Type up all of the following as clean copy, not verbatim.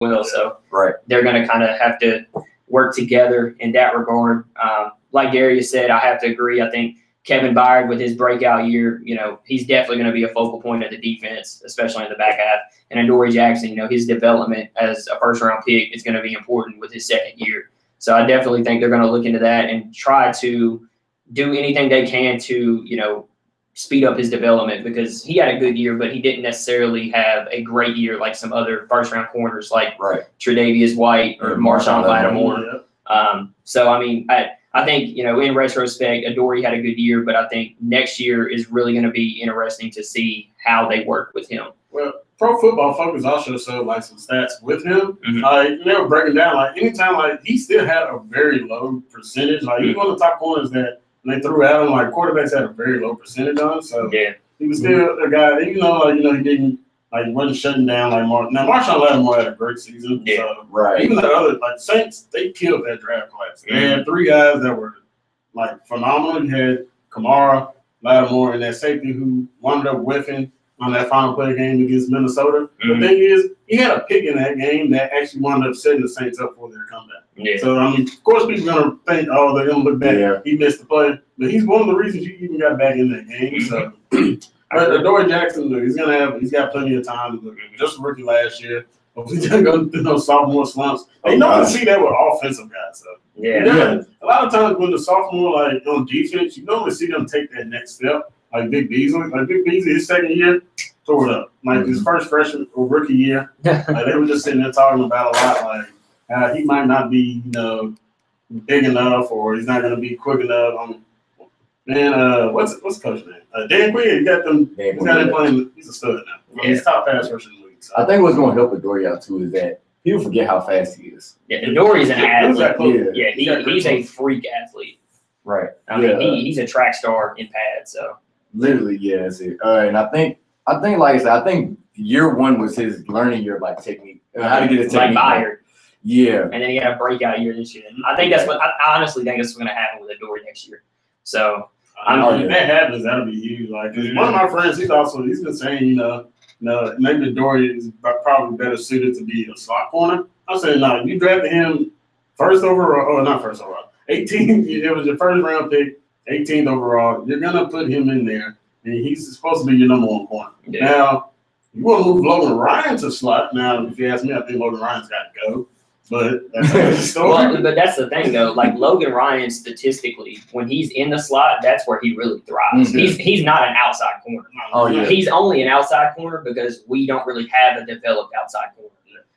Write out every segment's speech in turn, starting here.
well. So Right. they're going to kind of have to work together in that regard. Like Darius said, I have to agree. I think Kevin Byard with his breakout year, he's definitely going to be a focal point of the defense, especially in the back half. And Adoree Jackson, his development as a first-round pick is going to be important with his second year. So I definitely think they're going to look into that and try to do anything they can to, speed up his development, because he had a good year, but he didn't necessarily have a great year like some other first-round corners like Tre'Davious White or Marshawn Lattimore. So, I mean, I think, in retrospect, Adoree had a good year, but I think next year is really going to be interesting to see how they work with him. Well, Pro Football Focus also showed some stats with him. They were breaking down anytime he still had a very low percentage. He was one of the top corners that when they threw at him, quarterbacks had a very low percentage on. So he was still a guy that, he didn't wasn't shutting down Now Marshawn Lattimore had a great season. So even the other Saints, they killed that draft class. They had three guys that were phenomenal. You had Kamara, Lattimore, and that safety who wound up whiffing on that final play game against Minnesota. The thing is, he had a pick in that game that actually wound up setting the Saints up for their comeback. So, of course, people are going to think, they're going to look back. He missed the play. But he's one of the reasons you even got back in that game. So, but Adoree Jackson, he's got plenty of time. Just a rookie last year. He's going to go through those sophomore slumps. They normally see that with offensive guys. So. A lot of times when the sophomore, on defense, you normally see them take that next step. Like Vic Beasley. Vic Beasley, his second year, tore it up. His first freshman or rookie year, they were just sitting there talking about a lot. He might not be, big enough, or he's not going to be quick enough. What's the coach name? Dan Quinn. He's got them playing. He's a stud now. He's top pass rusher in the league. So. I think what's going to help Adoree out too is that people forget how fast he is. Yeah, Adoree's an athlete. He's a freak athlete. Right. I mean, he's a track star in pads. So. Literally, that's it. And I think, like I said, I think year one was his learning year, technique, how to get his technique. Like Byard. Yeah. And then he had a breakout year this year. And I think I honestly think that's what's going to happen with Adoree next year. So, if that happens, that'll be huge. One of my friends, he's been saying, maybe Adoree is probably better suited to be a slot corner. I'm saying, no, you drafted him first overall, or not first overall, 18. It was your first round pick. 18th overall, you're gonna put him in there, and he's supposed to be your number one corner. Now, you want to move Logan Ryan to slot. Now, if you ask me, I think Logan Ryan's got to go. But that's another story. But that's the thing, though. Logan Ryan, statistically, when he's in the slot, that's where he really thrives. He's not an outside corner. He's only an outside corner because we don't really have a developed outside corner.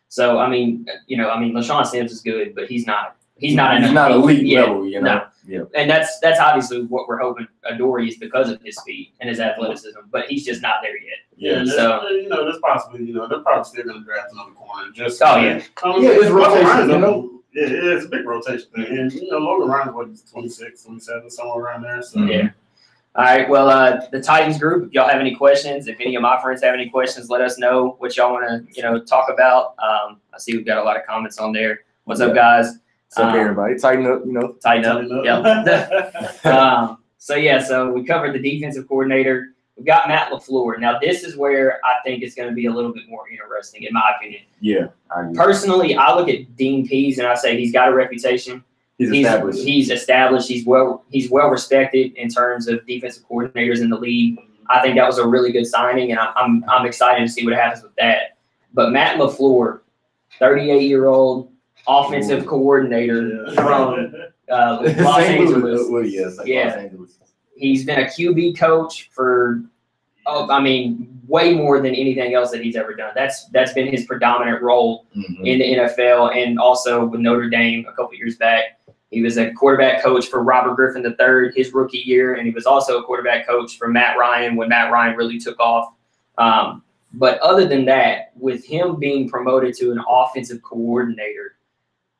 So, LaShawn Sims is good, but he's not elite level, No. Yeah. And that's obviously what we're hoping Adoree is because of his speed and his athleticism, but he's just not there yet. There's possibly, they're probably still going to draft another corner. It's rotation. It's a big rotation thing. And, Logan Ryan's 26, 27, somewhere around there. So. Yeah. All right. Well, the Titans group, if y'all have any questions, if any of my friends have any questions, let us know what y'all want to, talk about. I see we've got a lot of comments on there. What's up, guys? What's up, everybody? Tighten up, Tighten up. Yeah. So we covered the defensive coordinator. We've got Matt LaFleur. Now, this is where I think it's going to be a little bit more interesting, in my opinion. Yeah. Personally, I look at Dean Pease and I say he's got a reputation. He's established. He's well respected in terms of defensive coordinators in the league. I think that was a really good signing, and I'm excited to see what happens with that. But Matt LaFleur, 38-year-old. Offensive coordinator from Los Angeles. Los Angeles. He's been a QB coach for, way more than anything else that he's ever done. That's been his predominant role in the NFL, and also with Notre Dame a couple years back. He was a quarterback coach for Robert Griffin III his rookie year, and he was also a quarterback coach for Matt Ryan when Matt Ryan really took off. But other than that, with him being promoted to an offensive coordinator,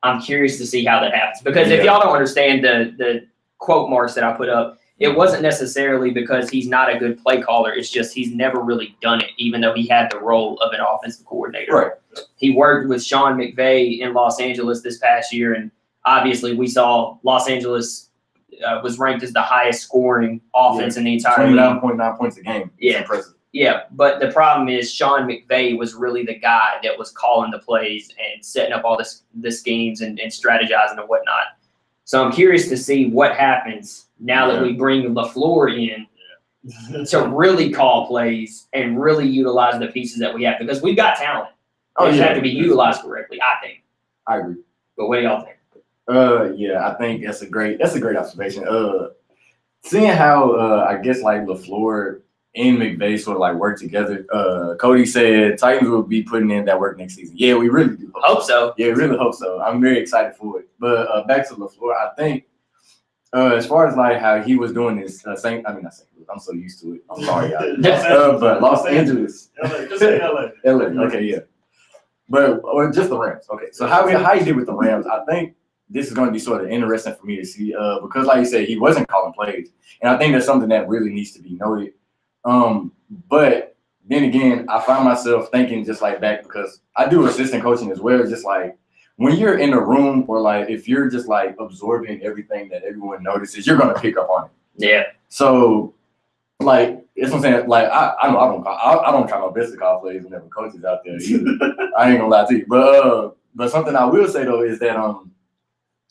I'm curious to see how that happens. Because if y'all don't understand the quote marks that I put up, it wasn't necessarily because he's not a good play caller. It's just he's never really done it, even though he had the role of an offensive coordinator. Right. He worked with Sean McVay in Los Angeles this past year, and obviously we saw Los Angeles was ranked as the highest scoring offense in the entire league. 29.9 points a game. Yeah. Impressive. Yeah, but the problem is Sean McVay was really the guy that was calling the plays and setting up all the schemes and strategizing and whatnot. So I'm curious to see what happens now that we bring LaFleur in to really call plays and really utilize the pieces that we have, because we've got talent. They just have to be utilized correctly, I think. I agree. But what do y'all think? Yeah, I think that's a great observation. Seeing how I guess like LaFleur and McVay sort of like work together. Cody said Titans will be putting in that work next season. Yeah, we really do hope so. Yeah, we really hope so. I'm very excited for it. But back to LaFleur, I think as far as like how he was doing this, not St. Louis, I'm so used to it. I'm sorry, y'all. But Los Angeles, LA, just say LA. LA. Okay, yeah. But or just the Rams. Okay, so how he did with the Rams, I think this is going to be sort of interesting for me to see because, like you said, he wasn't calling plays, and I think that's something that really needs to be noted. But then again, I find myself thinking just like back because I do assistant coaching as well. Just like when you're in a room or like if you're just like absorbing everything that everyone notices, you're going to pick up on it. Yeah. So like it's what I'm saying. Like I don't try my best to call plays whenever coaches out there either. I ain't gonna lie to you. But something I will say though is that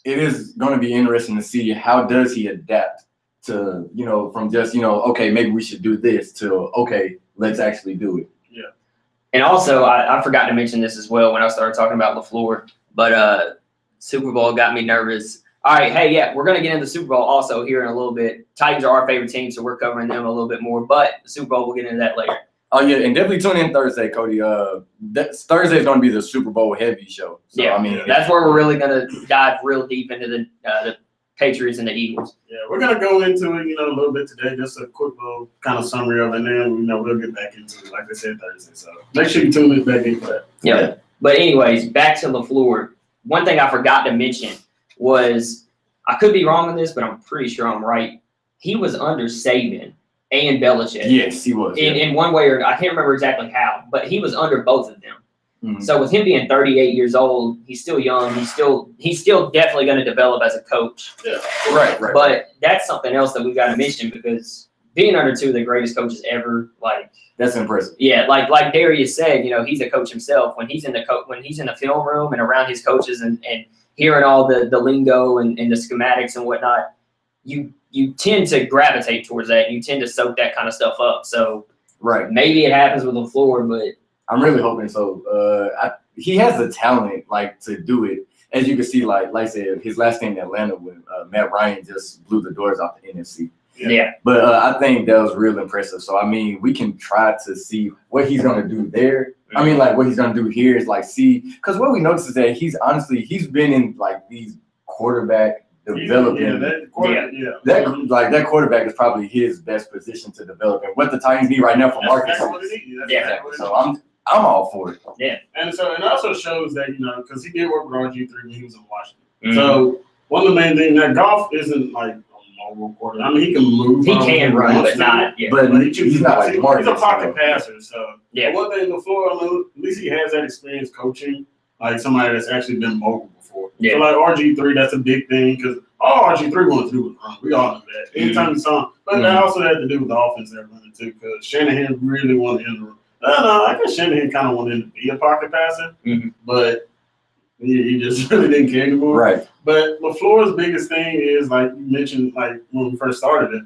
it is going to be interesting to see how does he adapt to, from just, okay, maybe we should do this to, okay, let's actually do it. Yeah. And also, I forgot to mention this as well when I started talking about LaFleur, but Super Bowl got me nervous. All right, hey, yeah, we're going to get into the Super Bowl also here in a little bit. Titans are our favorite team, so we're covering them a little bit more, but the Super Bowl, we'll get into that later. Oh, yeah, and definitely tune in Thursday, Cody. Thursday is going to be the Super Bowl heavy show. So, yeah, I mean, that's where we're really going to dive real deep into the Patriots and the Eagles. Yeah, we're going to go into it, a little bit today, just a quick little kind of summary of it, and then, we'll get back into it, like I said, Thursday. So make sure you tune in back in for that. Yeah. But anyways, back to LaFleur. One thing I forgot to mention was, I could be wrong on this, but I'm pretty sure I'm right. He was under Saban and Belichick. Yes, he was. In one way or I can't remember exactly how, but he was under both of them. Mm-hmm. So with him being 38 years old, he's still young. He's still definitely going to develop as a coach. Yeah. Right. But that's something else that we've got to mention because being under two of the greatest coaches ever, like that's impressive. Yeah, like Darius said, he's a coach himself. When he's in the film room and around his coaches and hearing all the lingo and the schematics and whatnot, you tend to gravitate towards that. You tend to soak that kind of stuff up. So right, maybe it happens with LaFleur, but I'm really hoping so. He has the talent like to do it. As you can see, like I said, his last game in Atlanta with Matt Ryan just blew the doors off the NFC. Yeah. But I think that was real impressive. So, I mean, we can try to see what he's going to do there. I mean, like, what he's going to do here is, like, see. Because what we notice is that he's been in, like, these quarterback development. That quarterback is probably his best position to develop. And what the Titans need right now for Marcus. That's what it is. Exactly. So, I'm all for it. Yeah. And so it also shows that, because he did work with RG3 when he was in Washington. Mm-hmm. So, one of the main things, that Goff isn't, like, quarter. I mean, he can move. He can run, but not. Yeah. But he's not like Marcus. He's a pocket passer. So yeah. One thing LaFleur, at least he has that experience coaching, like somebody that's actually been mobile before. Yeah. So like RG3, that's a big thing because all RG3 wanted to do was run. We all know that. Anytime you saw him, but that also had to do with the offense they're running too, because Shanahan really wanted him to run. I guess Shanahan kind of wanted him to be a pocket passer, but he just really didn't care anymore. Right. But LaFleur's biggest thing is, like you mentioned, like when we first started it,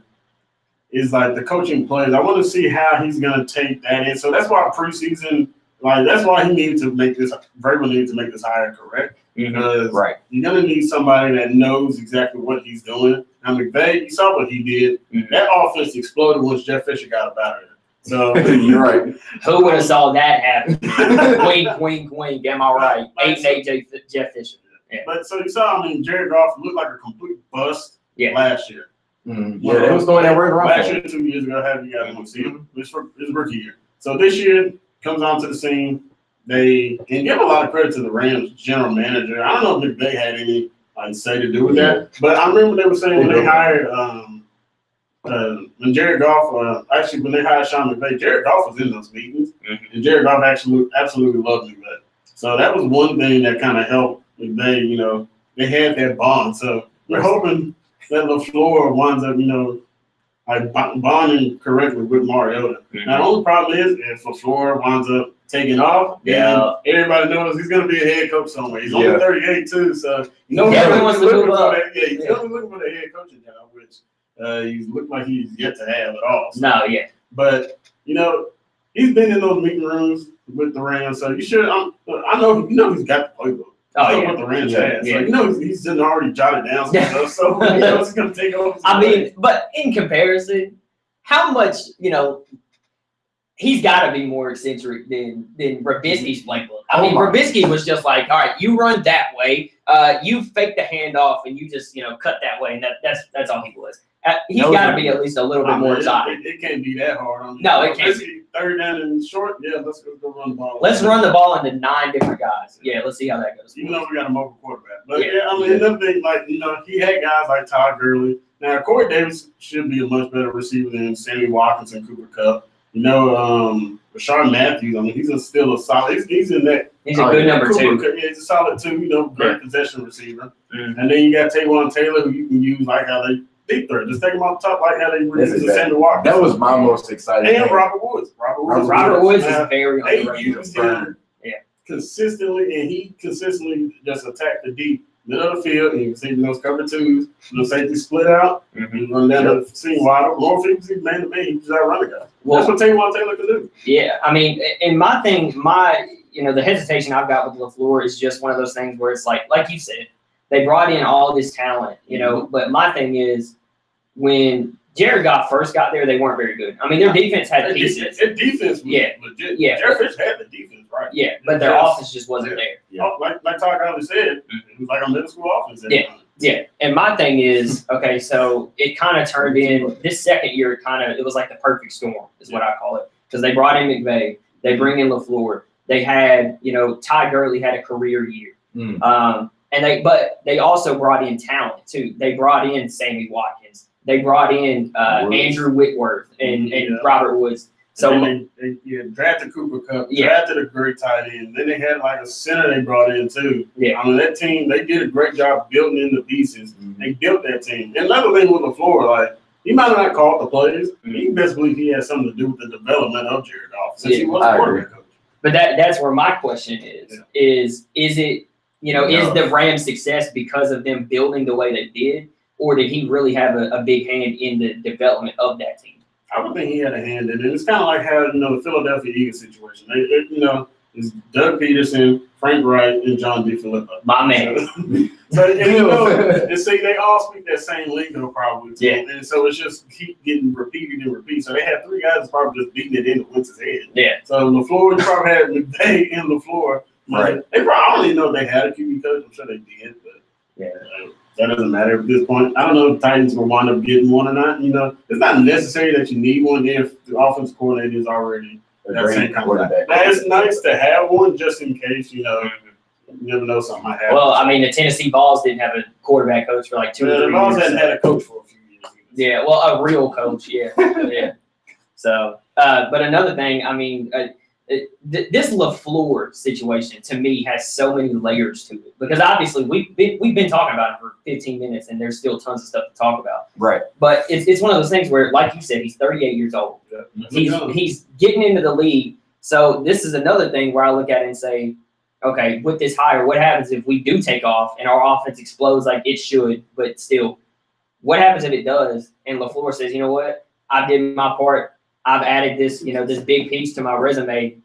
is like the coaching players. I want to see how he's going to take that in. So that's why preseason, that's why he needed to make this, Vrabel needed to make this hire correct. Because you're going to need somebody that knows exactly what he's doing. Now, McVay, you saw what he did. That offense exploded once Jeff Fisher got up out of it. So you're right. Who would have saw that happen? Wink, wink, wink. Am I right? 8-8 Jeff Fisher. Yeah. But so you saw, Jared Goff looked like a complete bust last year. Yeah, they was going that word around. Last year, 2 years ago, have you guys want to see him? It's rookie year. So this year comes onto the scene. They can give a lot of credit to the Rams general manager. I don't know if they had any say to do with that, but I remember they were saying when they hired when Jared Goff, actually when they hired Sean McVay, Jared Goff was in those meetings, and Jared Goff absolutely loved McVay. So that was one thing that kind of helped McVay. They had that bond. So we're hoping that LaFleur winds up, like bonding correctly with Mariota. Now the only problem is if LaFleur winds up taking off, then everybody knows he's going to be a head coach somewhere. He's only 38 too, so you know he's looking for that. Yeah, he's only looking for the head coaching job, which he looks like he's yet to have at all. So. No, yeah. But you know, he's been in those meeting rooms with the Rams, so you should. I know he's got the playbook. What the Rams has. So, you know, he's already jotted down some stuff, so you know it's going to take over. But in comparison, how much, you know, he's got to be more eccentric than Trubisky's playbook. I mean, Trubisky was just like, all right, you run that way, you fake the handoff, and you just, you know, cut that way, and that's all he was. He's got to be at least a little bit more exotic. It can't be that hard. I mean, no, it can't. Third down and short, let's go run the ball. Let's run the ball into 9 different guys. Yeah, let's see how that goes. Even though we got a mobile quarterback. But I mean, another thing, like, you know, he had guys like Todd Gurley. Now, Corey Davis should be a much better receiver than Sammy Watkins and Cooper Kupp. You know, Rashawn Matthews, I mean, he's still a solid. He's in that. He's a good number 2. Yeah, he's a solid 2, you know, great possession receiver. And then you got Taywan Taylor, who you can use like how they deep threat. Just take him off the top like how they were using Sammy Watkins. That was my most exciting thing. Robert Woods. Robert Woods is very underrated. They used him consistently, and he consistently just attacked the deep middle of the field, and you can see those cover 2s, the safety split out, and run down the seam wide. More people see man to man, he just outrun the guy. That's what Taywan Taylor can do. Yeah, I mean, and you know, the hesitation I've got with LaFleur is just one of those things where it's like you said, they brought in all this talent, you know, but my thing is, when Jared Goff first got there, they weren't very good. I mean, their defense had pieces. Their defense was legit. Yeah. Jared Fish had the defense, right? Yeah, but their offense just wasn't there. Yeah. Like Todd Gurley said, it was like a middle school offense. Yeah. And my thing is, okay, so it kind of turned in this second year, it was like the perfect storm, is what I call it. Because they brought in McVay, they bring in LaFleur. They had, you know, Todd Gurley had a career year. But they also brought in talent too. They brought in Sammy Watkins. They brought in Andrew Whitworth and Robert Woods. So they drafted Cooper Kupp, drafted a great tight end. Then they had like a center they brought in too. Yeah. I mean, that team, they did a great job building in the pieces. They built that team. And another thing with LaFleur, like, he might have not called the plays. He best believe he had something to do with the development of Jared Goff since he was a quarterback coach. But that's where my question is it, you know, is the Rams' success because of them building the way they did, or did he really have a big hand in the development of that team? I would think he had a hand in it. It's kind of like how, you know, the Philadelphia Eagles situation. They you know, it's Doug Peterson, Frank Wright, and John DeFilippo. My man. So, and, you know, and see, they all speak that same lingo probably. Too. Yeah. And so it's just keep getting repeated and repeated. So they had 3 guys probably just beating it into Wentz's head. Yeah. So LaFleur probably had McVay and LaFleur. Right. They probably, I don't even know if they had a QB coach. I'm sure they did, but that doesn't matter at this point. I don't know if the Titans will wind up getting one or not. You know, it's not necessary that you need one if the offensive coordinator is already that same kind of guy. Now, it's nice to have one just in case, you know, you never know something might happen. Well, I mean, the Tennessee Vols didn't have a quarterback coach for like 2 or 3 years. The Vols hadn't had a coach for a few years. Yeah, well, a real coach, yeah. So, but another thing, I mean, this LaFleur situation to me has so many layers to it because obviously we've been talking about it for 15 minutes and there's still tons of stuff to talk about. Right. But it's one of those things where, like you said, he's 38 years old. Yeah. He's getting into the league. So this is another thing where I look at it and say, okay, with this hire, what happens if we do take off and our offense explodes like it should, but still, what happens if it does? And LaFleur says, you know what, I did my part. I've added this, you know, this big piece to my resume.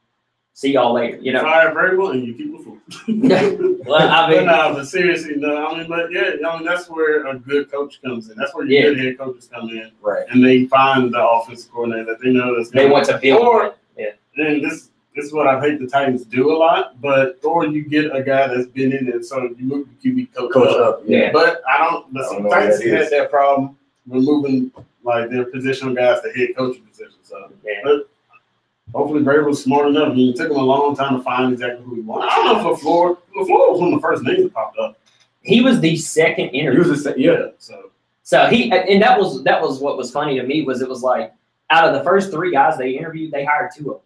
See y'all later. You know, fire Vrabel and you keep LaFleur. Well, I mean, but seriously, no. I mean, but that's where a good coach comes in. That's where your good head coaches come in, right? And they find the offensive coordinator that they know that's they want to build. Then this is what I hate the Titans do a lot. Or you get a guy that's been in it, so you move the QB coach up. Yeah. But the Titans had that problem with moving like their positional guys to head coaching positions. So, but hopefully Vrabel's smart enough. I mean, it took him a long time to find exactly who he wanted. I don't know if LaFleur was one of the first names that popped up. He was the second interview. He was So he, and that was what was funny to me was it was like out of the first 3 guys they interviewed, they hired 2 of them.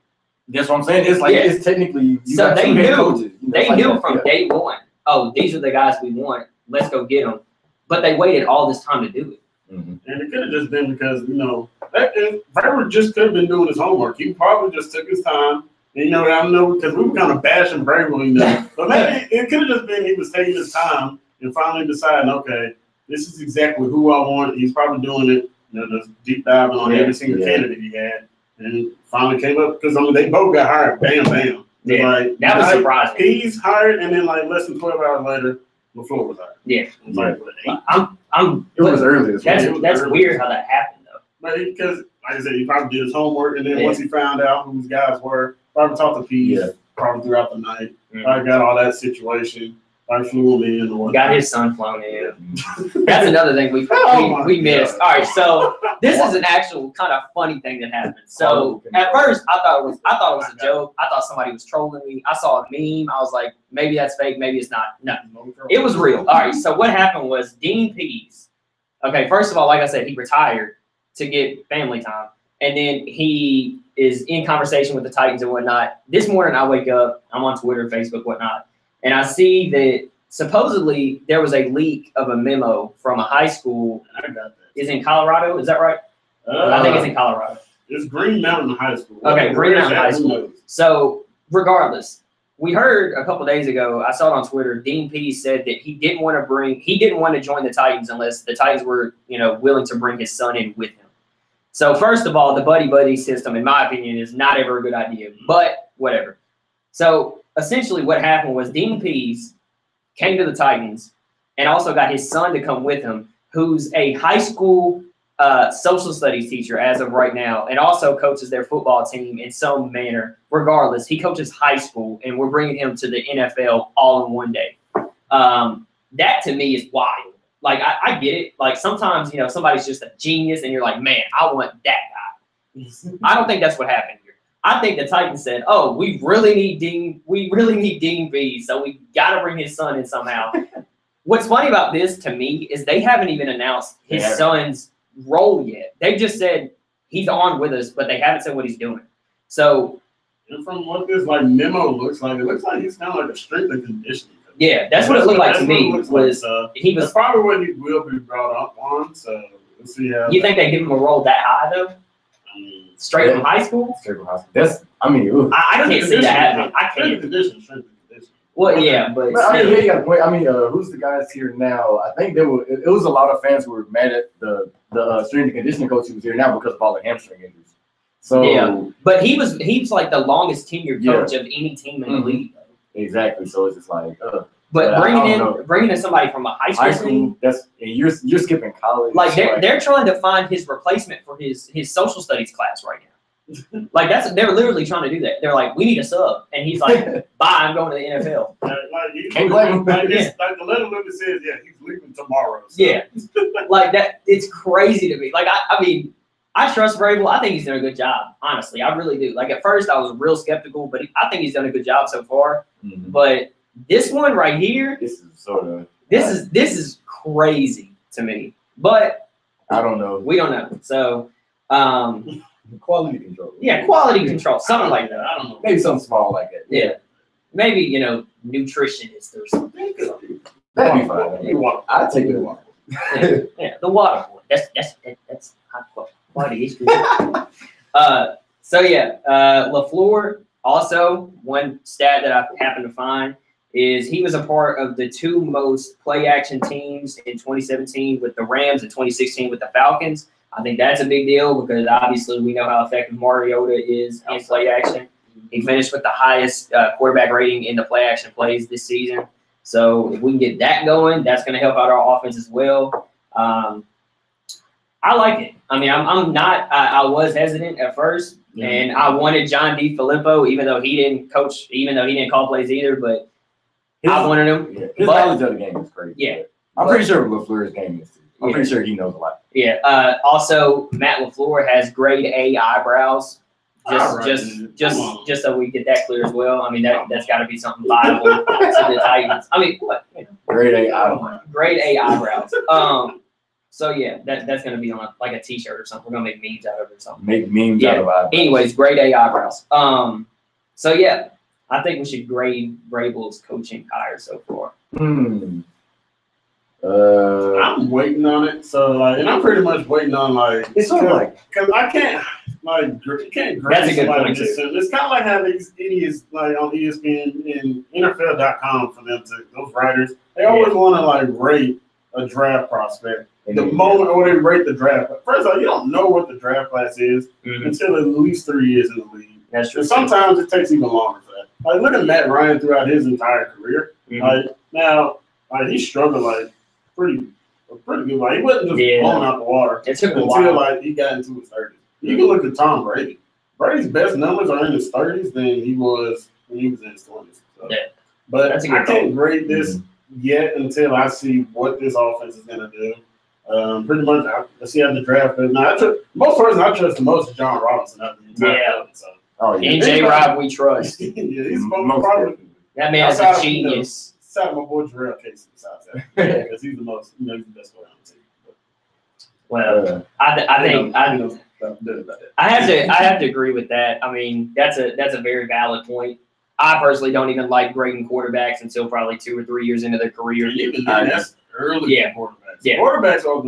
That's what I'm saying. It's like it's technically so they knew knew from day one. Oh, these are the guys we want. Let's go get them. But they waited all this time to do it. And it could have just been because, Vrabel just could have been doing his homework. He probably just took his time. And, I know because we were kind of bashing Vrabel, But maybe it could have just been he was taking his time and finally deciding, okay, this is exactly who I want. He's probably doing it, just deep diving on every single candidate he had. And finally came up because, they both got hired. Bam, bam. Yeah, that was surprising. He's hired, and then less than 12 hours later, LaFleur was hired. Yeah. It was early. That's weird how that happened, though. But because, like I said, he probably did his homework, and then once he found out who his guys were, probably talked to Pete probably throughout the night. I got all that situation. I flew him in. Or got his son flown in. That's another thing we missed. All right, so this is an actual kind of funny thing that happened. So at first, I thought it was a joke. I thought somebody was trolling me. I saw a meme. I was like, maybe that's fake. Maybe it's not. No, it was real. All right. So what happened was Dean Pease. Okay, first of all, like I said, he retired to get family time, and then he is in conversation with the Titans and whatnot. This morning, I wake up. I'm on Twitter, Facebook, whatnot. And I see that supposedly there was a leak of a memo from a high school. I got that. Is in Colorado? Is that right? I think it's in Colorado. It's Green Mountain High School. Okay, Green Mountain High School. So regardless, we heard a couple days ago, I saw it on Twitter, Dean Pease said that he didn't want to join the Titans unless the Titans were, willing to bring his son in with him. So first of all, the buddy system, in my opinion, is not ever a good idea, but whatever. So essentially what happened was Dean Pease came to the Titans and also got his son to come with him, who's a high school social studies teacher as of right now, and also coaches their football team in some manner. Regardless, he coaches high school, and we're bringing him to the NFL all in one day. That to me is wild. Like, I get it. Like, sometimes, somebody's just a genius, and you're like, man, I want that guy. I don't think that's what happened here. I think the Titans said, "Oh, we really need Dean Pease, so we got to bring his son in somehow." What's funny about this to me is they haven't even announced his son's role yet. They just said he's on with us, but they haven't said what he's doing. So, and from what this memo looks like, it looks like he's kind of like a strength and conditioning coach. Yeah, that's what it looked like to me. That's probably what he will be brought up on. So we'll see how. You think they give him a role that high though? Straight from high school? Straight from high school. I can't see that happening. I can't. Condition. Well, yeah, but you got a point. Who's the guys here now? I think it was a lot of fans who were mad at the strength and conditioning coach who was here now because of all the hamstring injuries. So yeah, but he was like the longest tenured coach of any team in the league. Exactly. So it's just like. But bringing in somebody from a high school you're skipping college. Like they're trying to find his replacement for his social studies class right now. Like they're literally trying to do that. They're like, we need a sub, and he's like, bye, I'm going to the NFL. Can't blame him. Like the letter literally says, he's leaving tomorrow. So. Yeah, like that. It's crazy to me. Like I trust Vrabel. I think he's done a good job. Honestly, I really do. Like at first, I was real skeptical, but I think he's done a good job so far. Mm-hmm. But this one right here, this is this is crazy to me. But I don't know. We don't know. So quality control. Yeah, quality control. Something like that. I don't know. Maybe something small like that. Yeah. Maybe, nutritionist or something. That'd be fine. I'd take the water. Yeah, the water boy. That's high quality history. LaFleur, also, one stat that I happened to find is he was a part of the two most play action teams in 2017 with the Rams and 2016 with the Falcons. I think that's a big deal because obviously we know how effective Mariota is in play action. He finished with the highest quarterback rating in the play action plays this season. So if we can get that going, that's going to help out our offense as well. I like it. I mean, I was hesitant at first, and I wanted John DeFilippo, even though he didn't call plays either, but I wanted him. Yeah, his knowledge of the game is crazy. Yeah. I'm pretty sure LaFleur's game is too. I'm pretty sure he knows a lot. Yeah. Also, Matt LaFleur has grade A eyebrows. Just so we get that clear as well. I mean, that's got to be something viable to the Titans. I mean, what? Grade A eyebrows. Grade A eyebrows. So yeah, that's gonna be on like a T-shirt or something. We're gonna make memes out of it or something. Make memes out of eyebrows. Anyways, grade A eyebrows. So yeah, I think we should grade Vrabel's coaching hire so far. I'm waiting on it. So like, and I'm pretty much waiting on like It's sort of like because I can't like you can't grade That's a good somebody point, just too. it's kind of like how these idiots like on ESPN and NFL.com for them to those writers they always want to like rate a draft prospect the moment or they rate the draft. First of all, you don't know what the draft class is until at least 3 years in the league. That's true. And sometimes it takes even longer for that. Like look at Matt Ryan throughout his entire career. Like now, like he struggled like pretty good. Like he wasn't just blown out the water It took a until while. like he got into his 30s. You can look at Tom Brady. Brady's best numbers are in his 30s than he was when he was in his 20s. So. Yeah. But That's a good I can't grade this yet until I see what this offense is going to do. Pretty much, I see how the draft is. Now, most person I trust the most is John Robinson. So. Oh yeah. And J-Rob, we trust. Yeah, he's Most probably That man's a Outside of, genius. Outside of my boy Jarrell Casey, besides that, because he's the most, he's the best player on the team. Well, I have to agree with that. I mean, that's a very valid point. I personally don't even like grading quarterbacks until probably 2 or 3 years into their career. And even then, that's early quarterbacks. Yeah. Quarterbacks are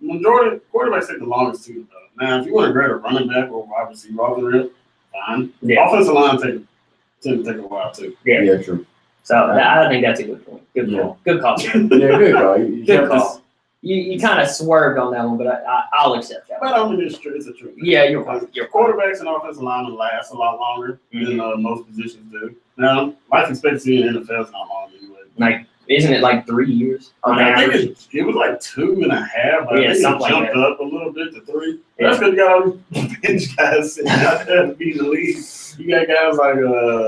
majority quarterbacks take the longest to develop. Now, if you want to grade a running back or wide receiver off the rip, fine. Yeah. Offensive line tend to take a while too. Yeah, true. So I think that's a good point. Good call. Good call. Yeah, good call. Good call. You kind of swerved on that one, but I'll accept that. But I mean, it's true. It's a truth. Yeah, you're right. Your quarterbacks and offensive linemen last a lot longer than most positions do. Now, life expectancy in the NFL is not long anyway. Like, isn't it like 3 years on I think average? it was like 2.5. But Yeah, I think something it like jumped up a little bit to 3. Yeah. That's because you got all these bench guys sitting out there to be in the league. You got guys like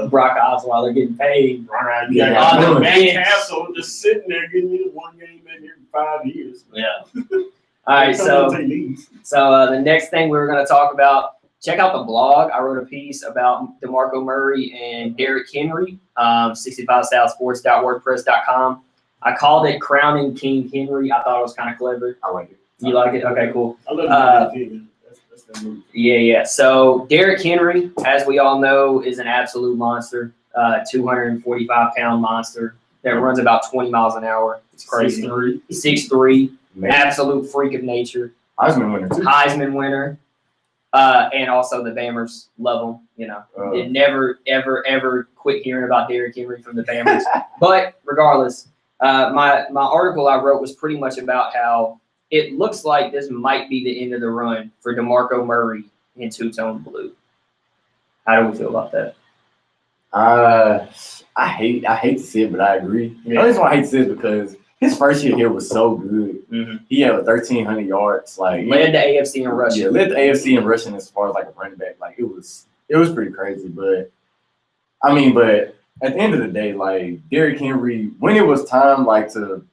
Brock Osweiler getting paid. Right. Yeah. You got guys On the like bench. Matt Castle just sitting there getting you 1 game maybe every 5 years. Yeah. All right, so the next thing we were going to talk about, check out the blog. I wrote a piece about DeMarco Murray and Derrick Henry, 65southsports.wordpress.com. I called it Crowning King Henry. I thought it was kind of clever. I like it. You like it? Okay, cool. I love the That's the movie. Yeah. So Derrick Henry, as we all know, is an absolute monster, 245-pound monster that runs about 20 miles an hour. It's crazy. 6'3", absolute freak of nature. Heisman winner too. Heisman winner. And also the Bammers love him. You know, they never, ever quit hearing about Derrick Henry from the Bammers. But regardless, my article I wrote was pretty much about how it looks like this might be the end of the run for DeMarco Murray in two-tone blue. How do we feel about that? I hate to see it, but I agree. Yeah. The reason why I hate to see it is because his first year here was so good. Mm-hmm. He had 1,300 yards. Like led the AFC in rushing. Yeah, led the AFC in rushing as far as like a running back. Like it was pretty crazy. But I mean, but at the end of the day, like Derrick Henry, when it was time like to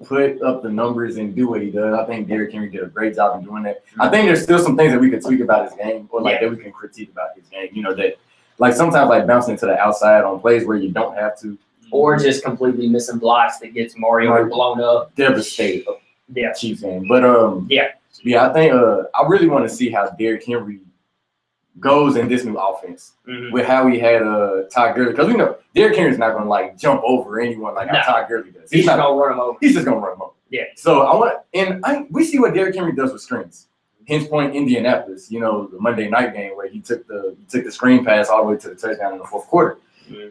put up the numbers and do what he does, I think Derrick Henry did a great job in doing that. I think there's still some things that we could tweak about his game, or like that we can critique about his game. You know, that like sometimes like bouncing to the outside on plays where you don't have to. Or just completely missing blocks that gets Mario blown up. Devastated. Yeah. Chiefs game. But yeah, I think I really want to see how Derrick Henry goes in this new offense with how he had Todd Gurley, because we know Derrick Henry's not gonna like jump over anyone like how Todd Gurley does. He's not gonna run him over. He's just gonna run him over. Yeah. So we see what Derrick Henry does with screens. Hinge Point, Indianapolis, you know, the Monday night game where he took the screen pass all the way to the touchdown in the fourth quarter.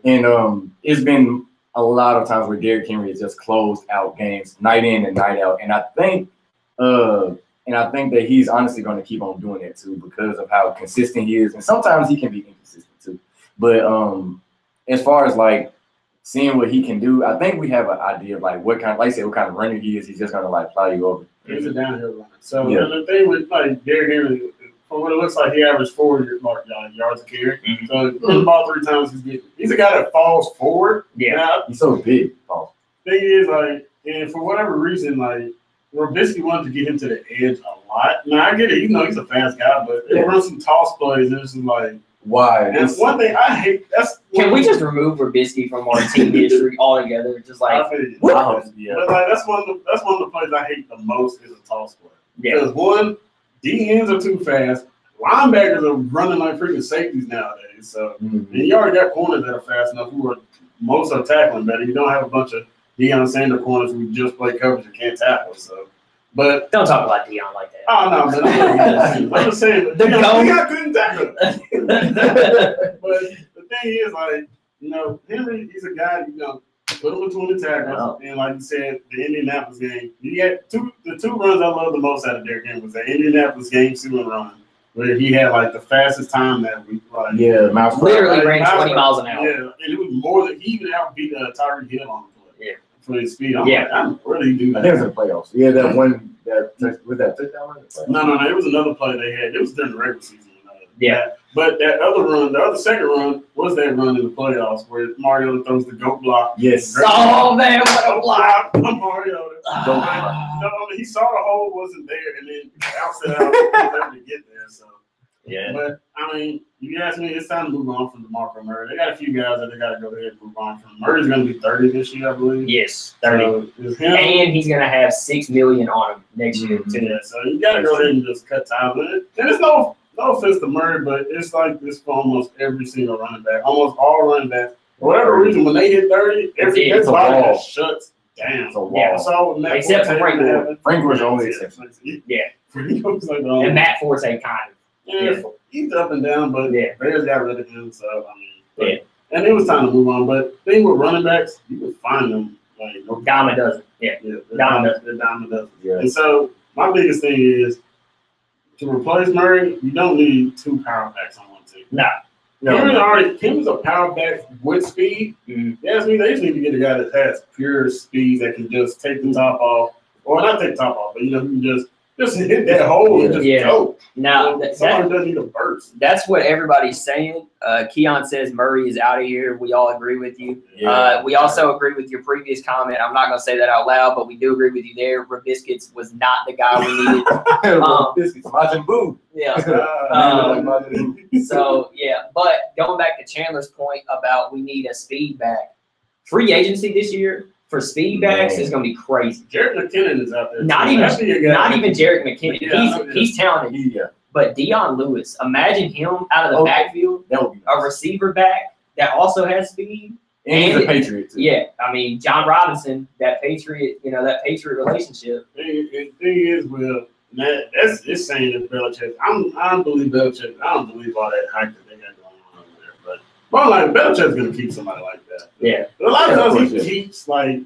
And it's been a lot of times where Derrick Henry has just closed out games night in and night out. And I think that he's honestly going to keep on doing that too because of how consistent he is. And sometimes he can be inconsistent too. But as far as like seeing what he can do, I think we have an idea of like what kind of runner he is. He's just going to like plow you over. He's a downhill runner. So the thing with like Derrick Henry, from what it looks like, he averaged 4 yards a carry. So the ball 3 times he's a guy that falls forward. Yeah. Now, he's so big. Thing is, like, and for whatever reason, like, Robisky wanted to get him to the edge a lot. Now I get it, he's a fast guy, but they run some toss plays, and it's just like, why? That's one thing I hate. Can we just remove Robisky from our team history altogether? Just like, But like that's one of the plays I hate the most is a toss play. Because one, D ends are too fast. Linebackers are running like freaking safeties nowadays. So and you already got corners that are fast enough who are most are tackling better. You don't have a bunch of Deion saying the corners who just play coverage and can't tackle. So, but Don't talk about Deion like that. oh no, but I'm just saying Deion couldn't tackle. But the thing is, like, you know, Henry, he's a guy, you know, put him between the tackles, and like you said, the Indianapolis game, he had the two runs I love the most out of Derrick Henry was the Indianapolis game 2 run, where he had like the fastest time that week. Like, literally ran 20 miles an hour. Yeah, and it was more than he even outbeat Tyreek Hill on the play. Yeah, for his speed. I'm really do that. It was in the playoffs. Yeah, that one with that touchdown. No, it was another play they had. It was during the regular season. Yeah. But that other run, the other second run, was that run in the playoffs where Mariota throws the goat block. Yes. Oh, man, what a block. Mariota. No, I mean, he saw the hole wasn't there and then bounced it out to get there. So, yeah. But, I mean, you ask me, it's time to move on from DeMarco Murray. They got a few guys that they got to go ahead and move on from. Murray's going to be 30 this year, I believe. Yes, 30. So, it's him. And he's going to have $6 million on him next year, too. Yeah, so you got to go ahead and just cut ties with it. And it's no offense to Murray, but it's like this for almost every single running back. Almost all running backs. For whatever reason, when they hit 30, every body just shuts down. It's a wall. Yeah. So Matt Except for Frank Gore. Frank was the only exception. Yeah. Frank was like the only. And Matt Forte kind of. Yeah, he's up and down, but Yeah. Bears got rid of him. So, I mean, and it was time to move on. But the thing with running backs, you can find them. Like, Dama doesn't. Yeah. the Dama doesn't. Yeah. And so, my biggest thing is to replace Murray, you don't need 2 power backs on one team. No. Kim is a power back with speed. Mm-hmm. Yes, they just need to get a guy that has pure speed that can just take the top off, or not take the top off, but you know, can just hit that hole and just go. Now, somebody doesn't need a burst. That's what everybody's saying. Keon says Murray is out of here. We all agree with you. Yeah. We also agree with your previous comment. I'm not going to say that out loud, but we do agree with you there. Rabiscuits was not the guy we needed. Biscuits, Majin Buu. Yeah. So, yeah. But going back to Chandler's point about we need a speed back, free agency this year for speed backs is going to be crazy. Jared McKinnon is out there. Not even Jared McKinnon. Yeah, he's talented. Yeah. But Dion Lewis, imagine him out of the backfield, that would be a receiver back that also has speed. And he's a Patriot, too. Yeah. I mean, John Robinson, that Patriot relationship. The thing is, Will, it's saying that Belichick. I don't believe Belichick. I don't believe all that hype that they got going on over there. But like Belichick's gonna keep somebody like that. Yeah. But a lot of times he keeps like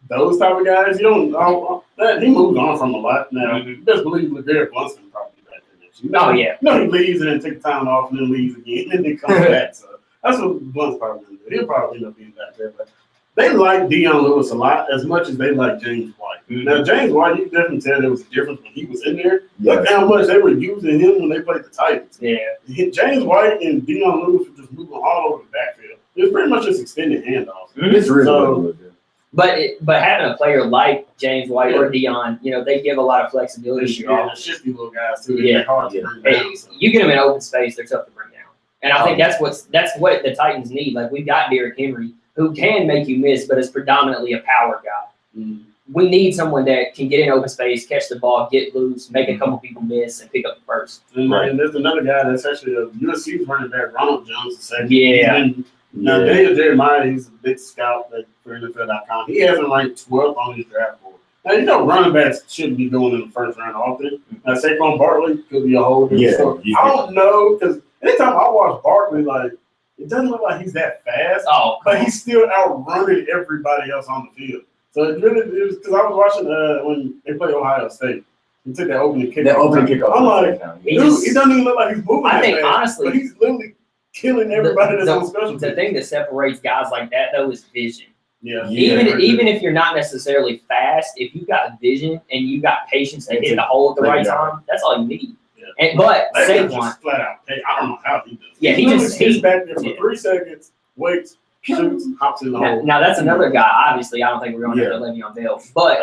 those type of guys. You don't. He moves on from a lot now. Mm-hmm. Just believe LeGarrette Blunt's gonna probably be back there next year. Oh yeah. No, he leaves and then takes time off and then leaves again and then comes back. So that's what Blunt's probably gonna do. He'll probably end up being back there. But they like Dion Lewis a lot as much as they like James White. Mm-hmm. Now, James White, you definitely tell there was a difference when he was in there. Yeah. Look how much they were using him when they played the Titans. Yeah. James White and Dion Lewis were just moving all over the backfield. It was pretty much just extended handoffs. Mm-hmm. It's really good. But having a player like James White or Dion, they give a lot of flexibility. Yeah, the shifty little guys too. Yeah. Hard to bring down, so. You get them in open space, they're tough to bring down. And I think that's what the Titans need. Like, we've got Derrick Henry, who can make you miss, but is predominantly a power guy. Mm-hmm. We need someone that can get in open space, catch the ball, get loose, make a couple people miss, and pick up the first. And there's another guy that's actually a USC's running back, Ronald Jones, the second. Yeah. Now, Daniel Jeremiah, he's a big scout for NFL.com. He hasn't ranked 12th on his draft board. Now, running backs shouldn't be going in the first round often. Now, Saquon Barkley could be a whole different story. I don't know, because anytime I watch Barkley, like, it doesn't look like he's that fast, but he's still outrunning everybody else on the field. So it was because I was watching when they played Ohio State. He took that opening kick. I'm like, he doesn't even look like he's moving. I think honestly, but he's literally killing everybody that's on special teams. The thing that separates guys like that though is vision. Yeah. Even if you're not necessarily fast, if you've got vision and you've got patience to hit the hole at the right time, that's all you need. Yeah. But Saquon flat out. Hey, I don't know how he does. Yeah, he just sits back there for 3 seconds, waits, shoots, hops in the hole. Now that's another guy. Obviously, I don't think we're going to Le'Veon Bell, but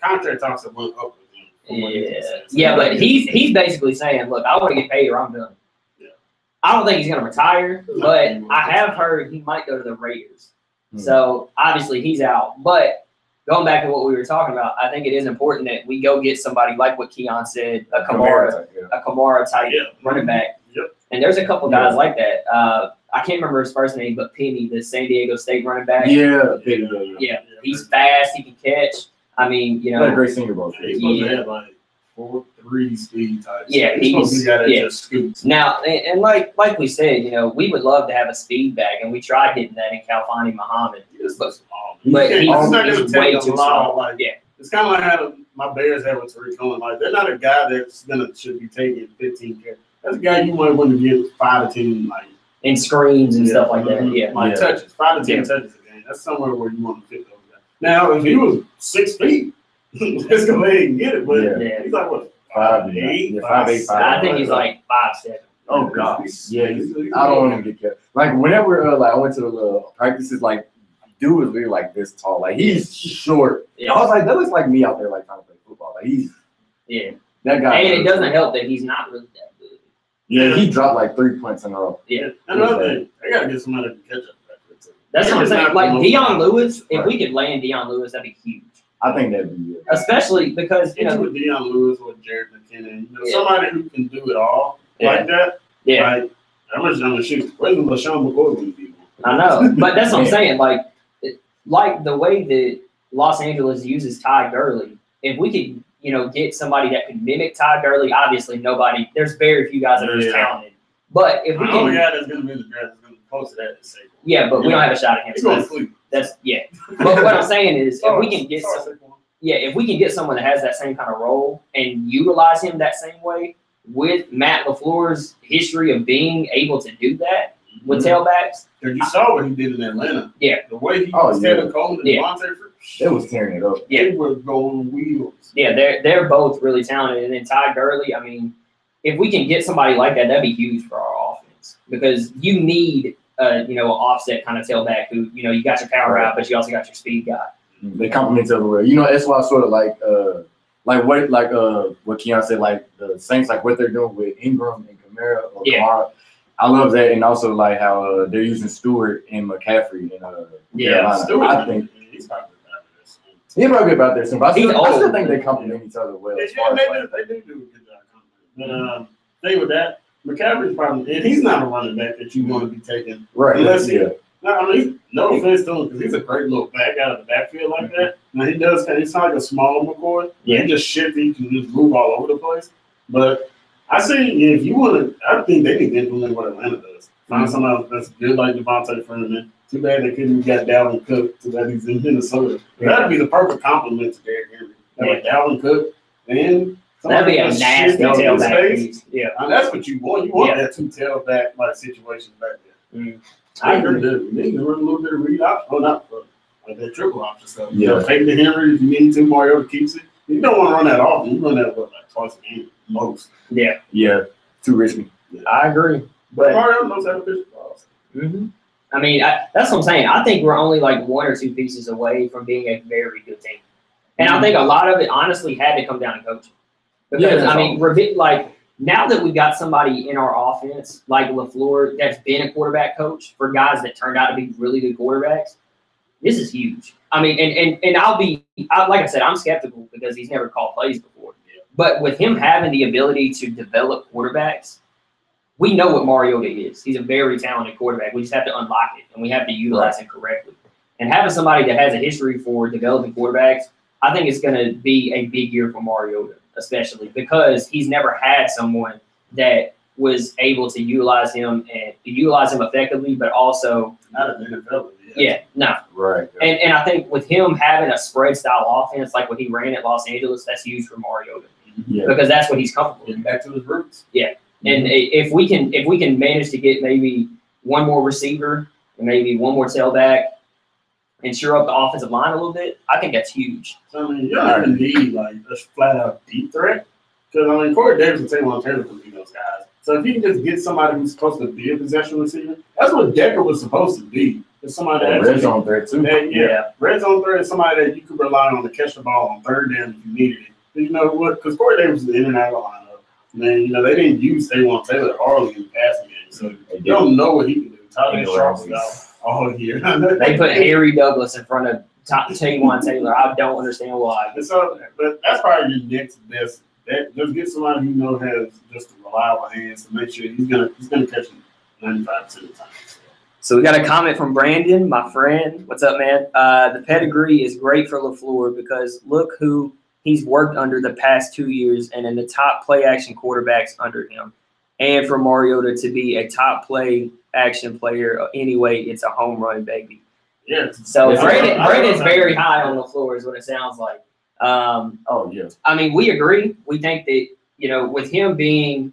contract talks have went up with him. Yeah, but he's basically saying, look, I want to get paid or I'm done. Yeah. I don't think he's going to retire, but I have heard he might go to the Raiders. So obviously he's out. But going back to what we were talking about, I think it is important that we go get somebody like what Keon said, a Kamara type running back. Yep. And there's a couple guys like that. I can't remember his first name, but Penny, the San Diego State running back. Yeah. He's fast. He can catch. I mean, you He had a know, great senior ball. He's supposed to have like 4.3 speed types. Yeah, he's supposed to be that yeah. just scoots. now and like we said, you know, we would love to have a speed back, and we tried getting that in Kalfani Muhammad. He just looks small. But he's he's not gonna way take a too lot. small. Like, Yeah. it's kind of like how my Bears have with Tariq Cohen. Like, they're not a guy that's should be taking 15 carries. That's a guy you might want to get 5 to 10, like, And screens and stuff like that. Yeah. like touches, 5 to 10 touches a game. That's somewhere where you want to fit those guys. Now, if he was 6 feet, let's go ahead and get it. But Yeah. he's like what, 5'8", 5'8", 5'8", I think he's like 5'7". Oh gosh, yeah. I don't want him to get kept. Like whenever like I went to the practices, like dude was really like this tall. Like he's short. Yeah. I was like, that looks like me out there like trying to play football. Like he's Yeah. that guy. And it doesn't help that he's not really that good. Yeah, he dropped like 3 points in a row. Yeah. Another thing, they gotta get somebody to catch up back there too. That's what I'm saying. Not Like promoting Deion guys. Lewis, if Right. we could land Deion Lewis, that'd be huge. I think that'd be good. Especially because, you Get you know, with Deion Lewis or Jared McKinnon, you know, Yeah. somebody who can do it all Yeah. like that. yeah, Like, I'm gonna shoot. Where's LaShawn McCoy gonna be? I know. But that's what I'm Yeah. saying. Like the way that Los Angeles uses Ty Gurley, if we could, you know, get somebody that could mimic Ty Gurley, obviously there's very few guys that are as Yeah. talented. But if we The only can, guy that's gonna be in the draft is gonna be close to that is Saquon. yeah, but we don't have a shot at him. He's So going to sleep. that's yeah. But what I'm saying is, if we can get if we can get someone that has that same kind of role and utilize him that same way with Matt LaFleur's history of being able to do that with tailbacks, Because you saw what he did in Atlanta. Yeah. The way he Oh, was yeah. Kevin Coleman and Yeah. Devontae They was tearing it up. Yeah. They were going wheels. yeah, they're both really talented. And then Ty Gurley, I mean, if we can get somebody like that, that'd be huge for our offense because you need you know, an offset kind of tailback who, you know, you got your power out, but you also got your speed guy. They complement each other well. You know, that's why I sort of like what Keon said, like the Saints, like what they're doing with Ingram and Kamara or Yeah. Kamara. I love that, and also like how they're using Stewart and McCaffrey in Yeah, Carolina. Stewart, I think he's probably about this. he's probably about there soon, but I He's still old. think they complement each other well. As far as, like, They do a good job. But thing with that, McCaffrey's probably, and he's not a running back that you want to be taking. right? Unless he- Yeah, No, I mean, no offense to him because he's a great little back out of the backfield like that. Now he does kind of, he's like a smaller McCoy. Yeah. He just shifty, he can just move all over the place. But I see if you want to, I think they need to implement what Atlanta does. Find somebody that's good like Devontae Freeman. Too bad they couldn't get Dalvin Cook. Too bad he's in Minnesota. That'd be the perfect compliment to Derrick Henry. Like Dalvin Cook and That'd be a that's nasty shifty in tailback. space. piece. Yeah. And that's what you want. You want Yeah. that two tailback like situation back there. I I agree. agree. You need to run a little bit of read option. Oh, not like that triple option stuff. Yeah. You know, take the Henry if you need to. Mario keeps it. You don't want to run that often. You run that like twice a game most. Yeah, yeah, too risky. I agree. But But Mario knows how to pitch the balls. I mean, that's what I'm saying. I think we're only like 1 or 2 pieces away from being a very good team. And I think a lot of it honestly had to come down to coaching. Because, Yeah, I mean, like now that we've got somebody in our offense like LaFleur that's been a quarterback coach for guys that turned out to be really good quarterbacks, this is huge. I mean, and like I said, I'm skeptical because he's never called plays before. But with him having the ability to develop quarterbacks, we know what Mariota is. He's a very talented quarterback. We just have to unlock it, and we have to utilize him correctly. And having somebody that has a history for developing quarterbacks, I think it's going to be a big year for Mariota, especially because he's never had someone that was able to utilize him effectively, but also Not an NFL. no. Right. And I think with him having a spread style offense like what he ran at Los Angeles, that's huge for Mariota Yeah. because that's what he's comfortable with. Getting back to his roots. And if we can manage to get maybe one more receiver and maybe one more tailback and shore up the offensive line a little bit, I think that's huge. So, I mean, you don't even need like a flat out deep threat. Because, I mean, Corey Davis and Taylor Taylor can be those guys. So if you can just get somebody who's supposed to be a possession receiver, that's what Decker was supposed to be. It's somebody that Red zone threat too. red zone threat is somebody that you could rely on to catch the ball on third down if you needed it. You know what? Because Corey Davis is in and out of the lineup. And then, you know, they didn't use Taylor Taylor hardly in the passing game. So you don't know what he can do. Tyler Sharp was out all year. They put Harry Douglas in front of Taywan Taylor. I don't understand why. And so, but that's probably your next best. Just get somebody who has just reliable hands to make sure he's gonna catch it 95% of the time. So we got a comment from Brandon, my friend. What's up, man? The pedigree is great for LaFleur because look who he's worked under the past 2 years and in the top play action quarterbacks under him. And for Mariota to be a top play action player anyway, it's a home run, baby. Yeah. So Yeah, Brandon's very high on LaFleur is what it sounds like. Oh, yeah. I mean, we agree. We think that, you know, with him being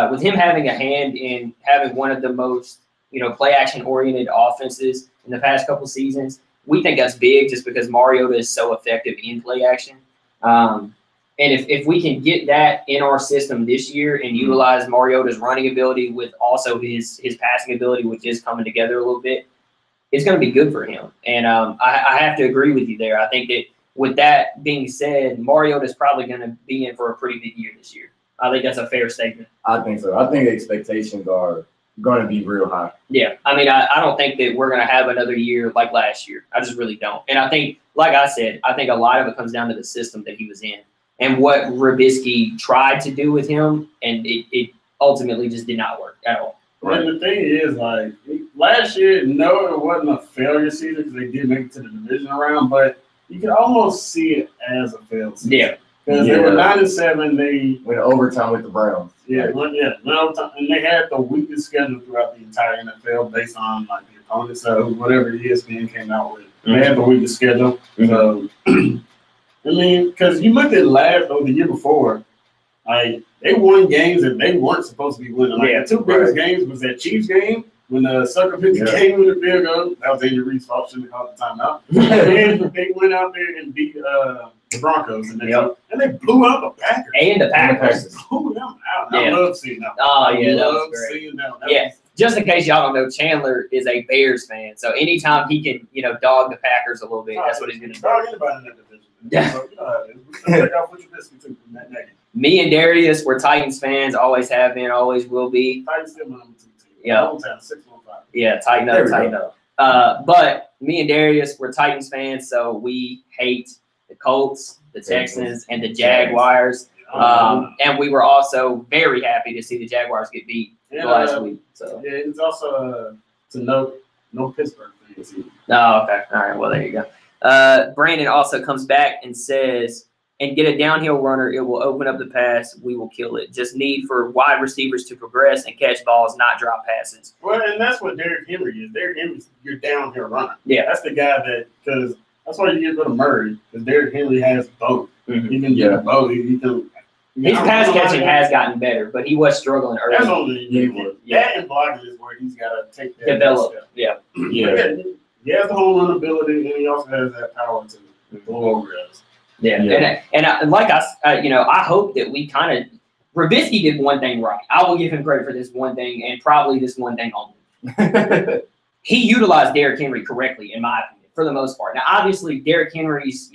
with him having a hand in having one of the most, you know, play action oriented offenses in the past couple seasons, we think that's big just because Mariota is so effective in play action. And if we can get that in our system this year and utilize Mariota's running ability with also his passing ability, which is coming together a little bit, it's going to be good for him. And I have to agree with you there. I think that with that being said, Mariota's probably going to be in for a pretty big year this year. I think that's a fair statement. I think so. I think the expectations are going to be real high. Yeah. I mean, I don't think that we're going to have another year like last year. I just really don't. And I think, like I said, I think a lot of it comes down to the system that he was in and what Trubisky tried to do with him, and it ultimately just did not work at all. Right. And the thing is, like, last year, no, it wasn't a failure season because they did make it to the division round, but you can almost see it as a failed season. Yeah. Because they were 9-7, they went overtime with the Browns. went overtime, and they had the weakest schedule throughout the entire NFL based on like the opponents. So whatever ESPN came out with, they had the weakest schedule. So I mean, because you looked at the year before, like they won games that they weren't supposed to be winning. Like the two biggest games was that Chiefs game when the sucker picked the game with the field goal. That was Andy Reid's fault. Shouldn't have called the timeout. And they went out there and beat the Broncos, and they blew out the Packers. And the Packers. Blew them out. I love seeing that. Oh, yeah, that was great. Just in case y'all don't know, Chandler is a Bears fan. So anytime he can, you know, dog the Packers a little bit, that's what he's going to do. Dog anybody in that division. Yeah. So, take out what you're missing too from that negative. Me and Darius, we're Titans fans, always have been, always will be. Titans still number 2 team. Yeah. Yeah, tighten up. But me and Darius, we're Titans fans, so we hate the Colts, the Texans, and the Jaguars. And we were also very happy to see the Jaguars get beat last week. So it's also to note no Pittsburgh fans either. Oh, okay. All right. Well, there you go. Brandon also comes back and says, and get a downhill runner, it will open up the pass. We will kill it. Just need for wide receivers to progress and catch balls, not drop passes. Well, and that's what Derrick Henry is. Derrick Henry's your downhill runner. Yeah. That's the guy because that's why you get rid of Murray, because Derrick Henry has both. He can do both. He can. His pass catching has gotten better, but he was struggling early. That's only that and blocking is where he's got to take that develop. Step. Yeah. He has the home run ability, and he also has that power to blow over us. Yeah. And like I hope that we kind of Trubisky did one thing right. I will give him credit for this one thing, and probably this one thing only. He utilized Derrick Henry correctly, in my opinion, for the most part. Now, obviously, Derrick Henry's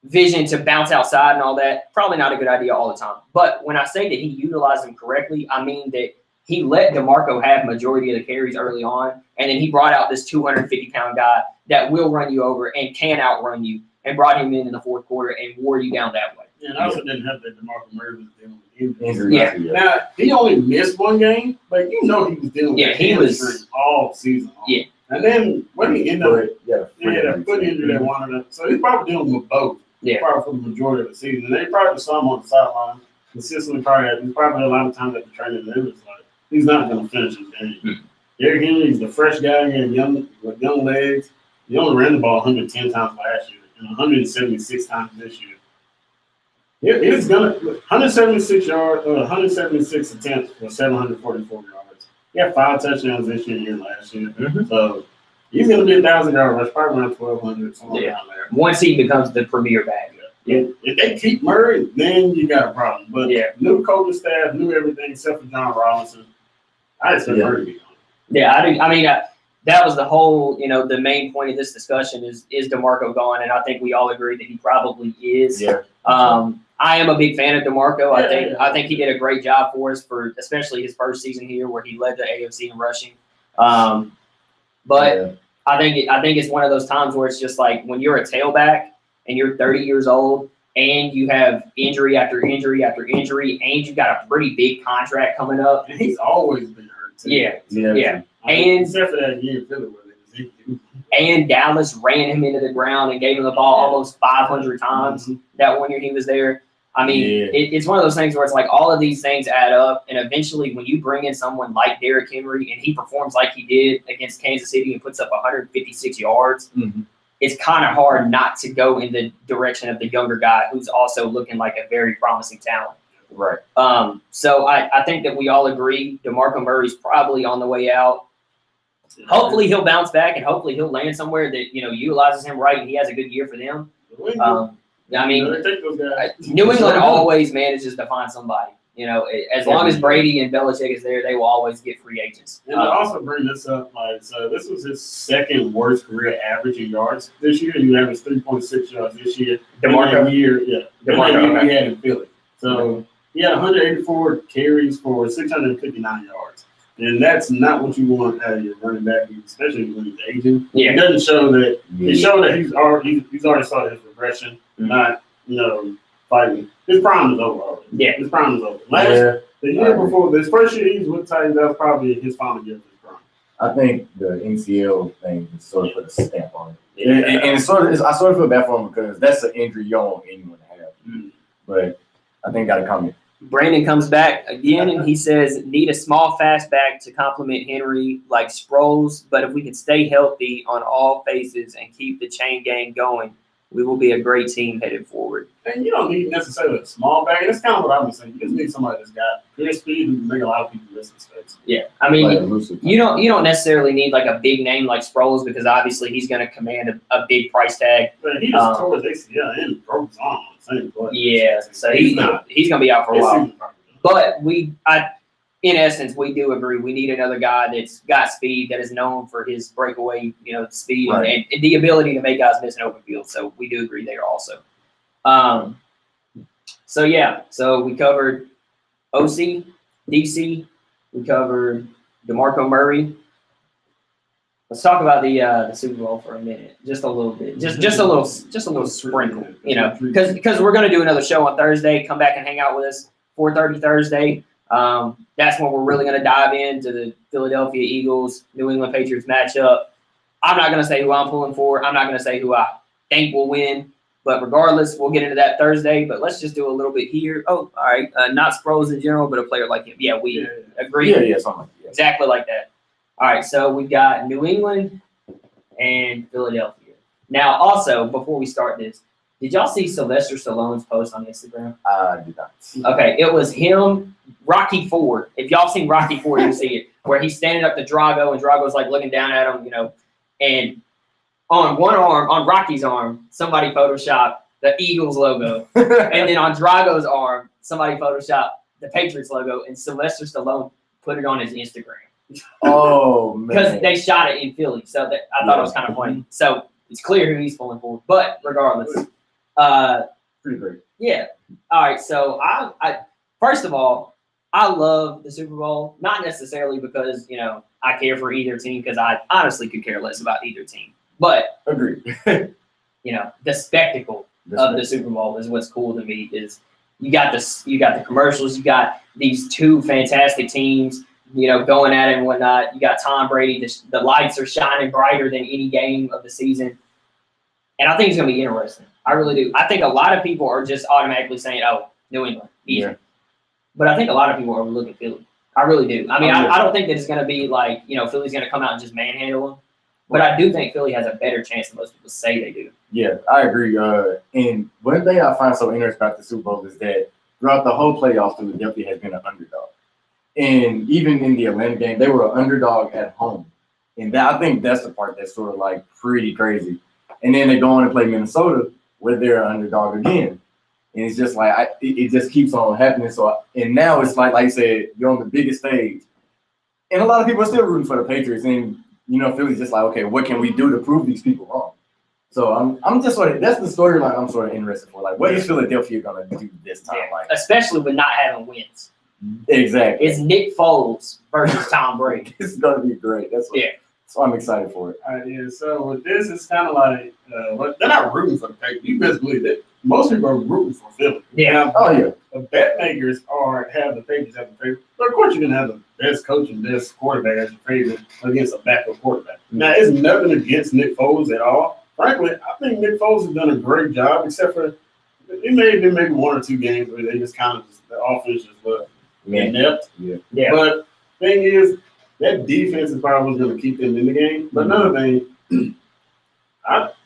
vision to bounce outside and all that, probably not a good idea all the time. But when I say that he utilized him correctly, I mean that he let DeMarco have majority of the carries early on, and then he brought out this 250-pound guy that will run you over and can outrun you, and brought him in the fourth quarter and wore you down that way. Yeah, and I also didn't have that DeMarco Murray was dealing with injury. Yeah. Now, he only missed one game, but he was dealing with injury all season long. Yeah. And then when he ended up, that foot injury that wanted to, so he's probably dealing with both. Yeah. Probably for the majority of the season. And they probably saw him on the sideline consistently. He's probably a lot of times at the training. It was like, he's not going to finish his game. Derrick Henry's the fresh guy. He had young legs. He only ran the ball 110 times last year and 176 times this year. It's going to 176 yards, 176 attempts for 744 yards. He had 5 touchdowns this year and last year. So he's going to be 1,000-yard rush, probably around 1,200, somewhere around there. Once he becomes the premier back. If they keep Murray, then you got a problem. But new coaching staff, new everything except for John Robinson. I expect Murray to be gone. Yeah, I do. I mean, that was the whole, the main point of this discussion is DeMarco gone? And I think we all agree that he probably is. Yeah. I am a big fan of DeMarco. I think he did a great job for us for especially his first season here where he led the AFC in rushing. But I think it's one of those times where it's just like when you're a tailback and you're 30 years old and you have injury after injury after injury and you got a pretty big contract coming up. And he's always been hurt too. Yeah. And except for that year in Philly where they was and Dallas ran him into the ground and gave him the ball almost 500 times that one year he was there. I mean, it's one of those things where it's like all of these things add up, and eventually when you bring in someone like Derrick Henry and he performs like he did against Kansas City and puts up 156 yards, it's kind of hard not to go in the direction of the younger guy who's also looking like a very promising talent. Right. So I think that we all agree DeMarco Murray's probably on the way out. Hopefully he'll bounce back, and hopefully he'll land somewhere that, you know, utilizes him right and he has a good year for them. I mean, New England always manages to find somebody. You know, as long as Brady and Belichick is there, they will always get free agents. And to also bring this up, like, so this was his second worst career average in yards this year. He averaged 3.6 yards this year. DeMarco? DeMarco, he had in Philly. So he had 184 carries for 659 yards. And that's not what you want out of your running back, especially when he's aging. Yeah. It doesn't show that. It showed that he's already started his regression, not, you know, fighting. His prime is over already. Yeah. His prime is over. The year before, this first year he was with Titans, that was probably his final year of his prime. I think the NCL thing sort of put a stamp on it. Yeah. And it's I sort of feel bad for him because that's an injury you don't want anyone to have. But I think got to come in. Brandon comes back again, and he says, need a small fastback to complement Henry like Sproles, but if we can stay healthy on all phases and keep the chain gang going, we will be a great team headed forward. And you don't need necessarily a small back. That's kind of what I've been saying. You just need somebody that's got clear speed who can make a lot of people miss mistakes. Yeah, I mean, you don't necessarily need like a big name like Sproles because obviously he's going to command a big price tag. But he just tore his ACL and broke his arm on the same play. Yeah, so he's going to be out for a while. But in essence, we do agree we need another guy that's got speed, that is known for his breakaway, you know, speed and the ability to make guys miss an open field. So we do agree there also. So we covered OC, DC, we covered DeMarco Murray. Let's talk about the Super Bowl for a minute, just a little bit, just a little sprinkle, you know, because we're gonna do another show on Thursday. Come back and hang out with us 4:30 Thursday. That's when we're really going to dive into the Philadelphia Eagles, New England Patriots matchup. I'm not going to say who I'm pulling for. I'm not going to say who I think will win. But regardless, we'll get into that Thursday. But let's just do a little bit here. Oh, all right. Not Sproles in general, but a player like him. Yeah, we agree. Yeah, something like that. Exactly like that. All right, so we've got New England and Philadelphia. Now, also, before we start this, did y'all see Sylvester Stallone's post on Instagram? I did not. Okay, it was him, Rocky Ford. If y'all seen Rocky Ford, you see it, where he's standing up to Drago, and Drago's like looking down at him, you know, and on one arm, on Rocky's arm, somebody photoshopped the Eagles logo, and then on Drago's arm, somebody photoshopped the Patriots logo, and Sylvester Stallone put it on his Instagram. Oh, man. Because they shot it in Philly, so I thought it was kind of funny. So it's clear who he's pulling for, but regardless. Pretty great. Yeah. All right. So I first of all, I love the Super Bowl, not necessarily because, you know, I care for either team, because I honestly could care less about either team. But agreed. You know, the spectacle of the Super Bowl is what's cool to me. Is you got the commercials, you got these two fantastic teams, you know, going at it and whatnot. You got Tom Brady. The lights are shining brighter than any game of the season. And I think it's going to be interesting. I really do. I think a lot of people are just automatically saying, oh, New England, easy. Yeah. But I think a lot of people are overlooking Philly. I really do. I mean, I don't think that it's going to be like, you know, Philly's going to come out and just manhandle them. But I do think Philly has a better chance than most people say they do. Yeah, I agree. And one thing I find so interesting about the Super Bowl is that throughout the whole playoffs, Philadelphia has been an underdog. And even in the Atlanta game, they were an underdog at home. And I think that's the part that's sort of like pretty crazy. And then they go on and play Minnesota, where they're an underdog again. And it's just like, it just keeps on happening. So, and now it's like you said, you're on the biggest stage. And a lot of people are still rooting for the Patriots. And, you know, Philly's just like, okay, what can we do to prove these people wrong? So I'm just sort of, that's the storyline I'm sort of interested for. Like, what is Philadelphia going to do this time? Yeah. Like, especially with not having wins. Exactly. It's Nick Foles versus Tom Brady. It's going to be great. That's what, So I'm excited for it. Yeah, so with this, it's kind of like, they're not rooting for the Patriots. You best believe that most people are rooting for Philly. Yeah. Now, Oh yeah. the bet makers have the Patriots as the favorite. But of course, you're going to have the best coach and best quarterback as your favorite against a backup quarterback. Now, it's nothing against Nick Foles at all. Frankly, I think Nick Foles has done a great job, except for it may have been maybe 1 or 2 games where they just kind of the offense just looked inept. Yeah. But thing is, that defense is probably what's going to keep them in the game. But another thing,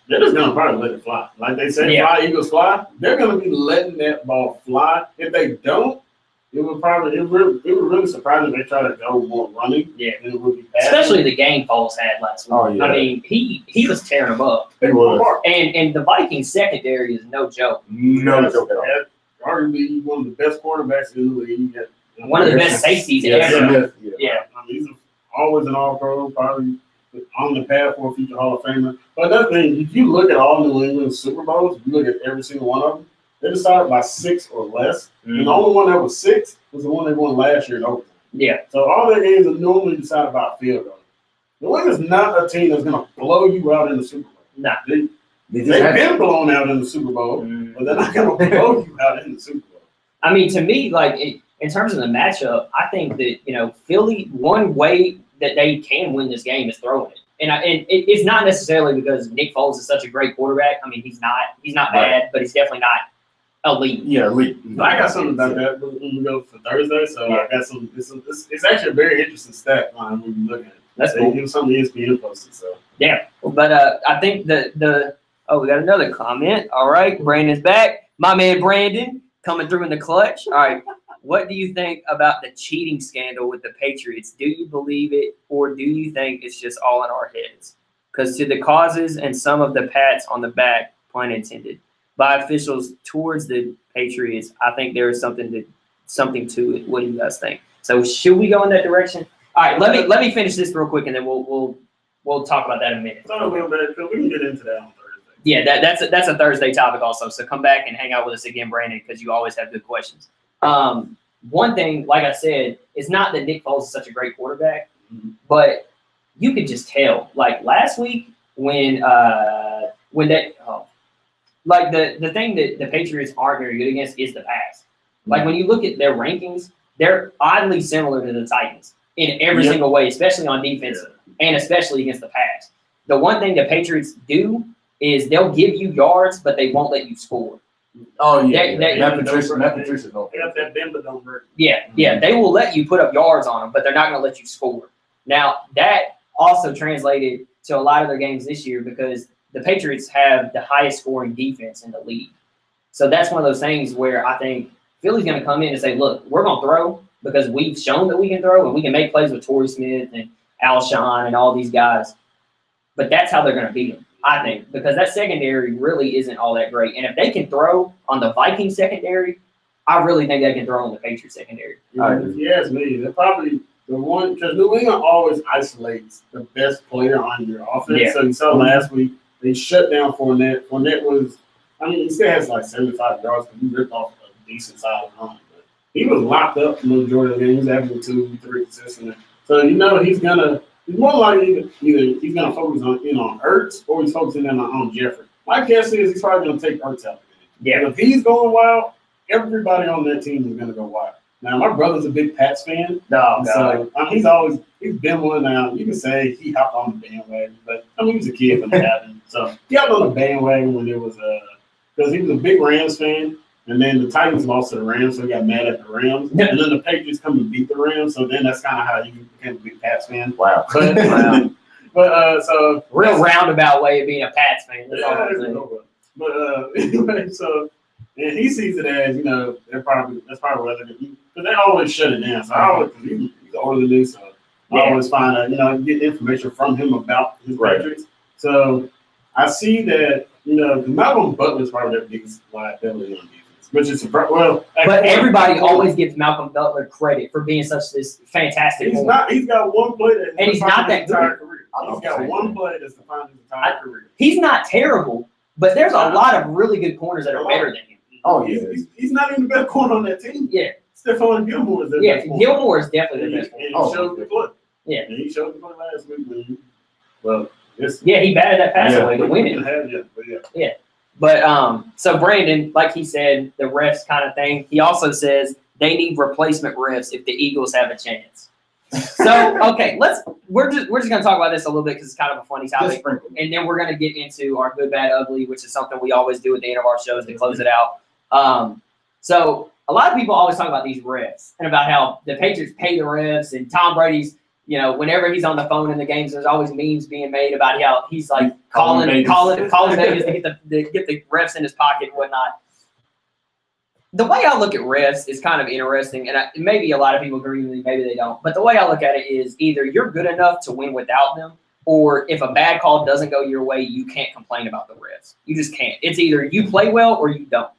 they're just going to probably let it fly. Like they say, fly, Eagles fly. They're going to be letting that ball fly. If they don't, it would really surprise if they try to go more running. Yeah. Than it would be passing. Especially the game Foles had last week. Oh, yeah. I mean, he was tearing them up. They was. And the Vikings secondary is no joke. No joke at all. Arguably one of the best quarterbacks in the league. One of the best safeties ever. Yeah. I mean, he's always an all-pro, probably on the path for a future Hall of Famer. But another thing, if you look at all New England Super Bowls, you look at every single one of them, they decided by 6 or less. Mm-hmm. And the only one that was 6 was the one they won last year in overtime. Yeah. So all their games are normally decided by a field goal. New England's not a team that's going to blow you out in the Super Bowl. Nah. They've been blown out in the Super Bowl, but they're not going to blow you out in the Super Bowl. I mean, to me, like, in terms of the matchup, I think that, Philly, one way that they can win this game is throwing it. And it's not necessarily because Nick Foles is such a great quarterback. I mean, he's not bad, but he's definitely not elite. Yeah, elite. I got something about that when we go for Thursday. So I got some. It's actually a very interesting stat line when you look at it. That's cool. It was something ESPN posted. So yeah, but I think we got another comment. All right, Brandon's back. My man Brandon coming through in the clutch. All right. What do you think about the cheating scandal with the Patriots? Do you believe it, or do you think it's just all in our heads? Because to the causes and some of the pats on the back, pun intended, by officials towards the Patriots, I think there is something to it. What do you guys think? So should we go in that direction? All right, let me finish this real quick, and then we'll talk about that in a minute. We can get into that on Thursday. Yeah, that's a Thursday topic also. So come back and hang out with us again, Brandon, because you always have good questions. One thing, like I said, it's not that Nick Foles is such a great quarterback, but you could just tell. Like last week when the thing that the Patriots aren't very good against is the pass. Like when you look at their rankings, they're oddly similar to the Titans in every single way, especially on defense and especially against the pass. The one thing the Patriots do is they'll give you yards, but they won't let you score. Oh yeah, Matt Patricia's no. They got that Denver don't work. Yeah, they will let you put up yards on them, but they're not going to let you score. Now that also translated to a lot of their games this year because the Patriots have the highest scoring defense in the league. So that's one of those things where I think Philly's going to come in and say, look, we're going to throw because we've shown that we can throw and we can make plays with Torrey Smith and Alshon and all these guys. But that's how they're going to beat them, I think, because that secondary really isn't all that great. And if they can throw on the Vikings secondary, I really think they can throw on the Patriots secondary. If you ask me, they're probably the one because New England always isolates the best player on your offense. Yeah. So you saw last week they shut down Fournette. Fournette was, he still has like 75 yards because he ripped off a decent sized run. But he was locked up for the majority of the game. He was having 2-3 assists. So he's more likely either he's gonna focus on Ertz or he's focusing on Jeffrey. My guess is he's probably gonna take Ertz out. Yeah. And if he's going wild, everybody on that team is gonna go wild. Now my brother's a big Pats fan. So he's been one now. You can say he hopped on the bandwagon, but he was a kid when it happened. So he hopped on the bandwagon when it was because he was a big Rams fan. And then the Titans lost to the Rams, so he got mad at the Rams. And then the Patriots come and beat the Rams, so then that's kind of how you became a big Pats fan. Wow. So real roundabout way of being a Pats fan. That's all I'm saying. But anyway, and he sees it as that's probably why because they always shut it down. So he's older than me, so I always find get information from him about his Patriots. So I see that Malcolm Butler is probably their biggest liability on defense. Which is but everybody always gives Malcolm Butler credit for being such this fantastic. He's got one play that and he's not that entire career. He's got one play that's defined his entire career. He's not terrible, but there's a lot of really good corners that are better than him. Oh yeah, he's not even the best corner on that team. Yeah, Stephon Gilmore is the best corner. Gilmore is definitely the best corner. And he showed the play. Yeah, and he showed the play last week when Well, yes. Yeah, he batted that pass away to win it. But so Brandon, like he said, the refs kind of thing. He also says they need replacement refs if the Eagles have a chance. So okay, we're just gonna talk about this a little bit because it's kind of a funny topic, and then we're gonna get into our good, bad, ugly, which is something we always do at the end of our shows to close it out. So a lot of people always talk about these refs and about how the Patriots pay the refs, and Tom Brady's, whenever he's on the phone in the games, there's always memes being made about how he's like calling Vegas to get the refs in his pocket and whatnot. The way I look at refs is kind of interesting, and maybe a lot of people agree with me, maybe they don't. But the way I look at it is either you're good enough to win without them, or if a bad call doesn't go your way, you can't complain about the refs. You just can't. It's either you play well or you don't.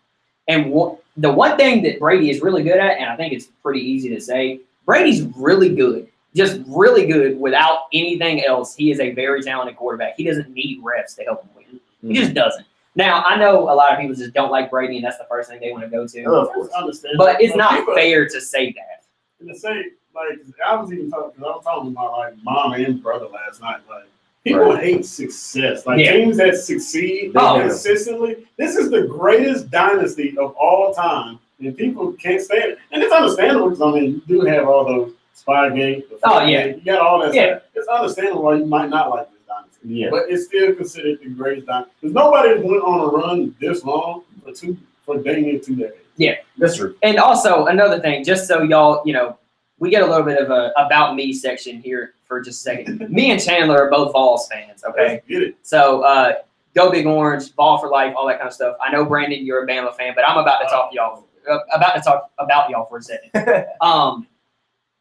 And the one thing that Brady is really good at, and I think it's pretty easy to say, Brady's really good, just really good without anything else. He is a very talented quarterback. He doesn't need refs to help him win. He just doesn't. Now, I know a lot of people just don't like Brady, and that's the first thing they want to go to. Of course, I understand. But it's not fair to say that. And to say, like, I was even talking, because I was talking about, like, mom and brother last night. Like, people hate success. Like, teams that succeed consistently. This is the greatest dynasty of all time, and people can't stand it. And it's understandable because, I mean, you do have all those Spygate. You got all that stuff. It's understandable why you might not like this dynasty. Yeah. But it's still considered the greatest dynasty. Because nobody went on a run this long for dang near 2 decades. Yeah. That's true. And also, another thing, just so y'all, we get a little bit of a about me section here for just a second. Me and Chandler are both Vols fans, okay? Let's get it. So, go Big Orange, Vol for life, all that kind of stuff. I know, Brandon, you're a Bama fan, but I'm about to talk about y'all for a second.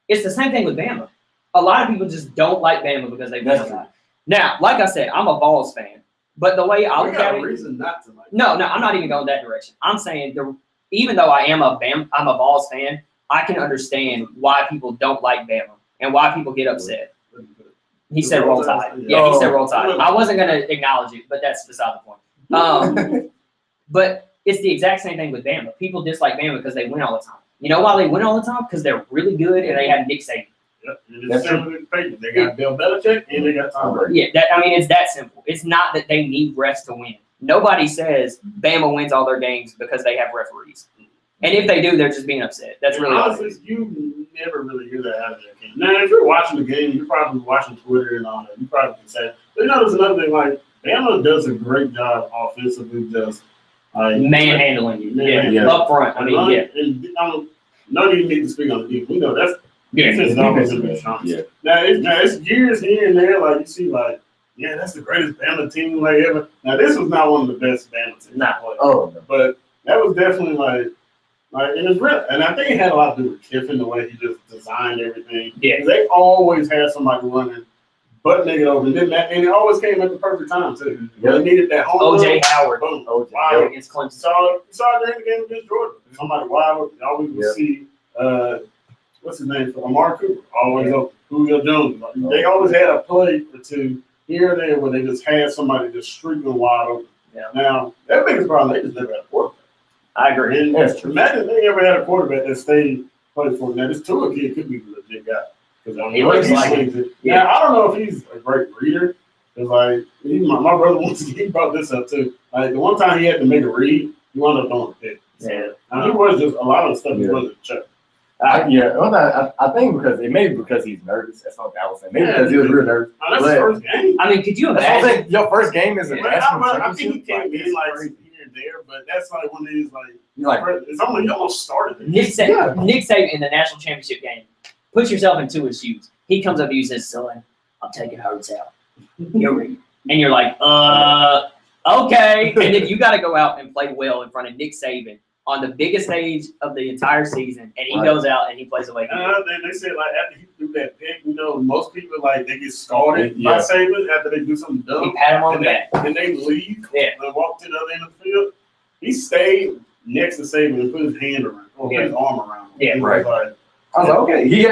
It's the same thing with Bama. A lot of people just don't like Bama because they win a lot. Now, like I said, I'm a Vols fan, but the way I look at it, reason not to like. No, I'm not even going that direction. I'm saying even though I'm a Vols fan, I can understand why people don't like Bama and why people get upset. He said roll tide. Yeah, he said roll tide. I wasn't going to acknowledge it, but that's beside the point. But it's the exact same thing with Bama. People dislike Bama because they win all the time. You know why they win all the time? Because they're really good and they have Nick Saban. Yep. That's true. They got Bill Belichick and they got Tom Brady. Yeah, it's that simple. It's not that they need refs to win. Nobody says Bama wins all their games because they have referees. And if they do, they're just being upset. That's really honestly, you never really hear that out of their game. Now, if you're watching the game, you're probably watching Twitter and all that. You probably can say, but there's another thing. Like Bama does a great job offensively, just manhandling you, up front. I mean, And none of you need to speak on the defense. We know that's defense is always going to be strong. Yeah. Now it's years here and there. Like you see, like that's the greatest Bama team like ever. Now this was not one of the best Bama teams. But that was definitely like, and it's real. And I think it had a lot to do with Kiffin, the way he just designed everything. Yeah. They always had somebody running butt naked over, and it always came at the perfect time too. Yeah. They needed that home OJ Howard. Boom. Wow. Against Clemson. You saw it during the game against Georgia. Somebody wild. You always would see what's his name for Amari Cooper. Always up Julio Jones. They always had a play or two here or there where they just had somebody just streaking wide open. Yeah. Now their biggest problem, they just never had a quarterback. I agree. And imagine they ever had a quarterback that stayed played for them. Now this Tua kid could be a legit guy. Because he looks like it. Yeah, I don't know if he's a great reader. Because like my brother he brought this up too. Like the one time he had to make a read, he wound up throwing a pick. Yeah. And he was just a lot of the stuff he wasn't check. I think because he's nervous. That's what I was saying. Maybe because he was real nervous. That's his first game. I mean, could you imagine? Your first game is a national championship. I think he came in like here and there, but that's like one of these it's almost you almost started it. Nick Saban in the national championship game. Put yourself into his shoes. He comes up to you and says, "Son, I'm taking Hurts out. You're ready." And you're like, okay. And then you got to go out and play well in front of Nick Saban on the biggest stage of the entire season, and he goes out and he plays away. They say like after he threw that pick, most people like they get scalded by Saban after they do something dumb. He pat him on the back, and they leave. Yeah, and walk to the other end of the field. He stayed next to Saban and put his hand around, or put his arm around him. Yeah, right. I was like, okay. He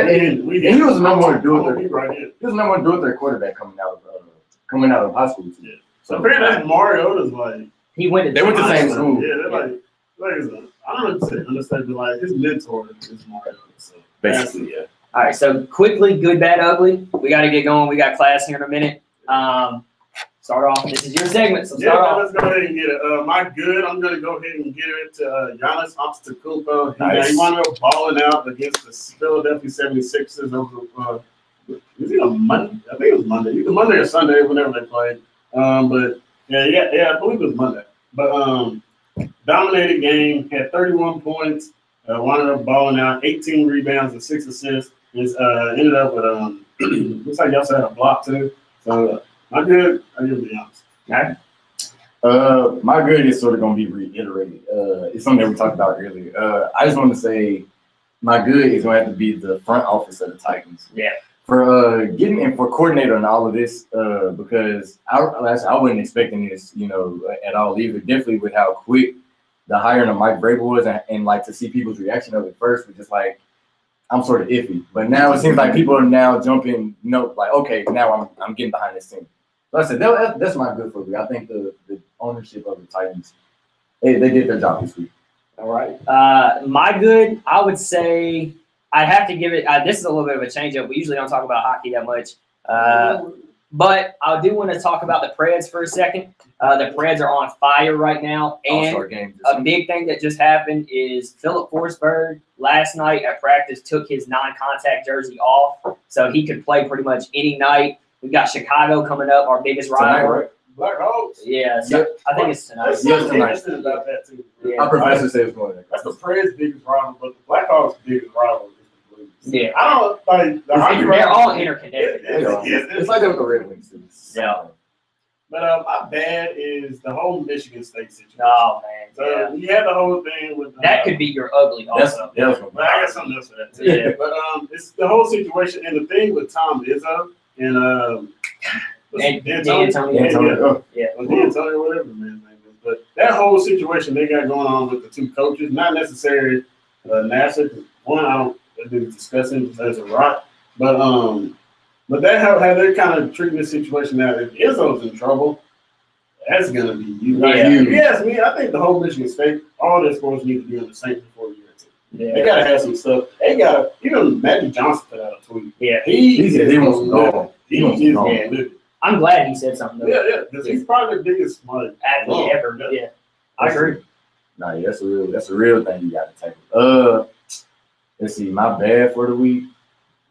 was the number one to do it. He was the number one to do it. Their quarterback coming out of high school. Yeah. So apparently, Mariota's like he went. They went to the same school. Yeah, they're like I don't understand, but like his mentor is Mariota. So basically, yeah. All right. So quickly, good, bad, ugly. We got to get going. We got class here in a minute. Start off. This is your segment, so Yeah, start off. let's go ahead and get it. My good, I'm going to go ahead and give it to Giannis Antetokounmpo. Nice. He wound up balling out against the Philadelphia 76ers over, was it a Monday? I think it was Monday. Either Monday or Sunday, whenever they played. But I believe it was Monday. But dominated game, had 31 points, wound up balling out, 18 rebounds and 6 assists. Ended up with looks like y'all had a block too. So my good, I give it to Giannis. Okay. My good is sort of going to be reiterated. It's something that we talked about earlier. I just want to say my good is going to have to be the front office of the Titans. Yeah. For getting and for coordinator on all of this, because I wasn't expecting this, at all either. Definitely with how quick the hiring of Mike Vrabel was, and like to see people's reaction of it first was just like, I'm sort of iffy. But now it seems like people are now jumping, like, okay, now I'm getting behind this team. Like I said, that's my good for the week. I think the ownership of the Titans, they did their job this week. All right. My good, I would say I'd have to give it. This is a little bit of a change up. We usually don't talk about hockey that much. But I do want to talk about the Preds for a second. The Preds are on fire right now. All-Star And game. a big thing that just happened is Philip Forsberg last night at practice took his non-contact jersey off so he could play pretty much any night. We got Chicago coming up, our biggest Tonight, rival. right? Black Hawks. Yeah, so Yep. I think it's tonight. That's Yes, something tonight. interesting about that too. Yeah. Our professor said it's going there. That's the Preds' biggest rival, but the Blackhawks' biggest rival is the Blues. Yeah. I don't like the hockey They're all rivalry- interconnected. It's like that with the Red Wings too. Yeah. But my bad is the whole Michigan State situation. Oh, man. So Yeah. you had the whole thing with That could be your ugly That's also. But I got something else for that too. Yeah. But it's the whole situation and the thing with Tom Izzo and D'Antonio. D'Antonio, whatever the man's name is. But that whole situation they got going on with the two coaches, not necessarily NASA. One, I don't discuss him as a rock, but that how they're kind of treating this situation now. If Izzo's in trouble, that's gonna be you. Like, Yeah. if you ask me, I think the whole Michigan State, all their sports need to be on the same before a year or two. They Yeah. gotta have some stuff. They gotta even Magic Johnson put out a tweet. Yeah. He He wants to go. He wants to is go. livid. I'm glad he said something, though. Yeah, because he's probably the biggest smart. Athlete ever. Yeah. I agree. Nah, yeah, that's a real thing you got to take. Let's see, my bad for the week,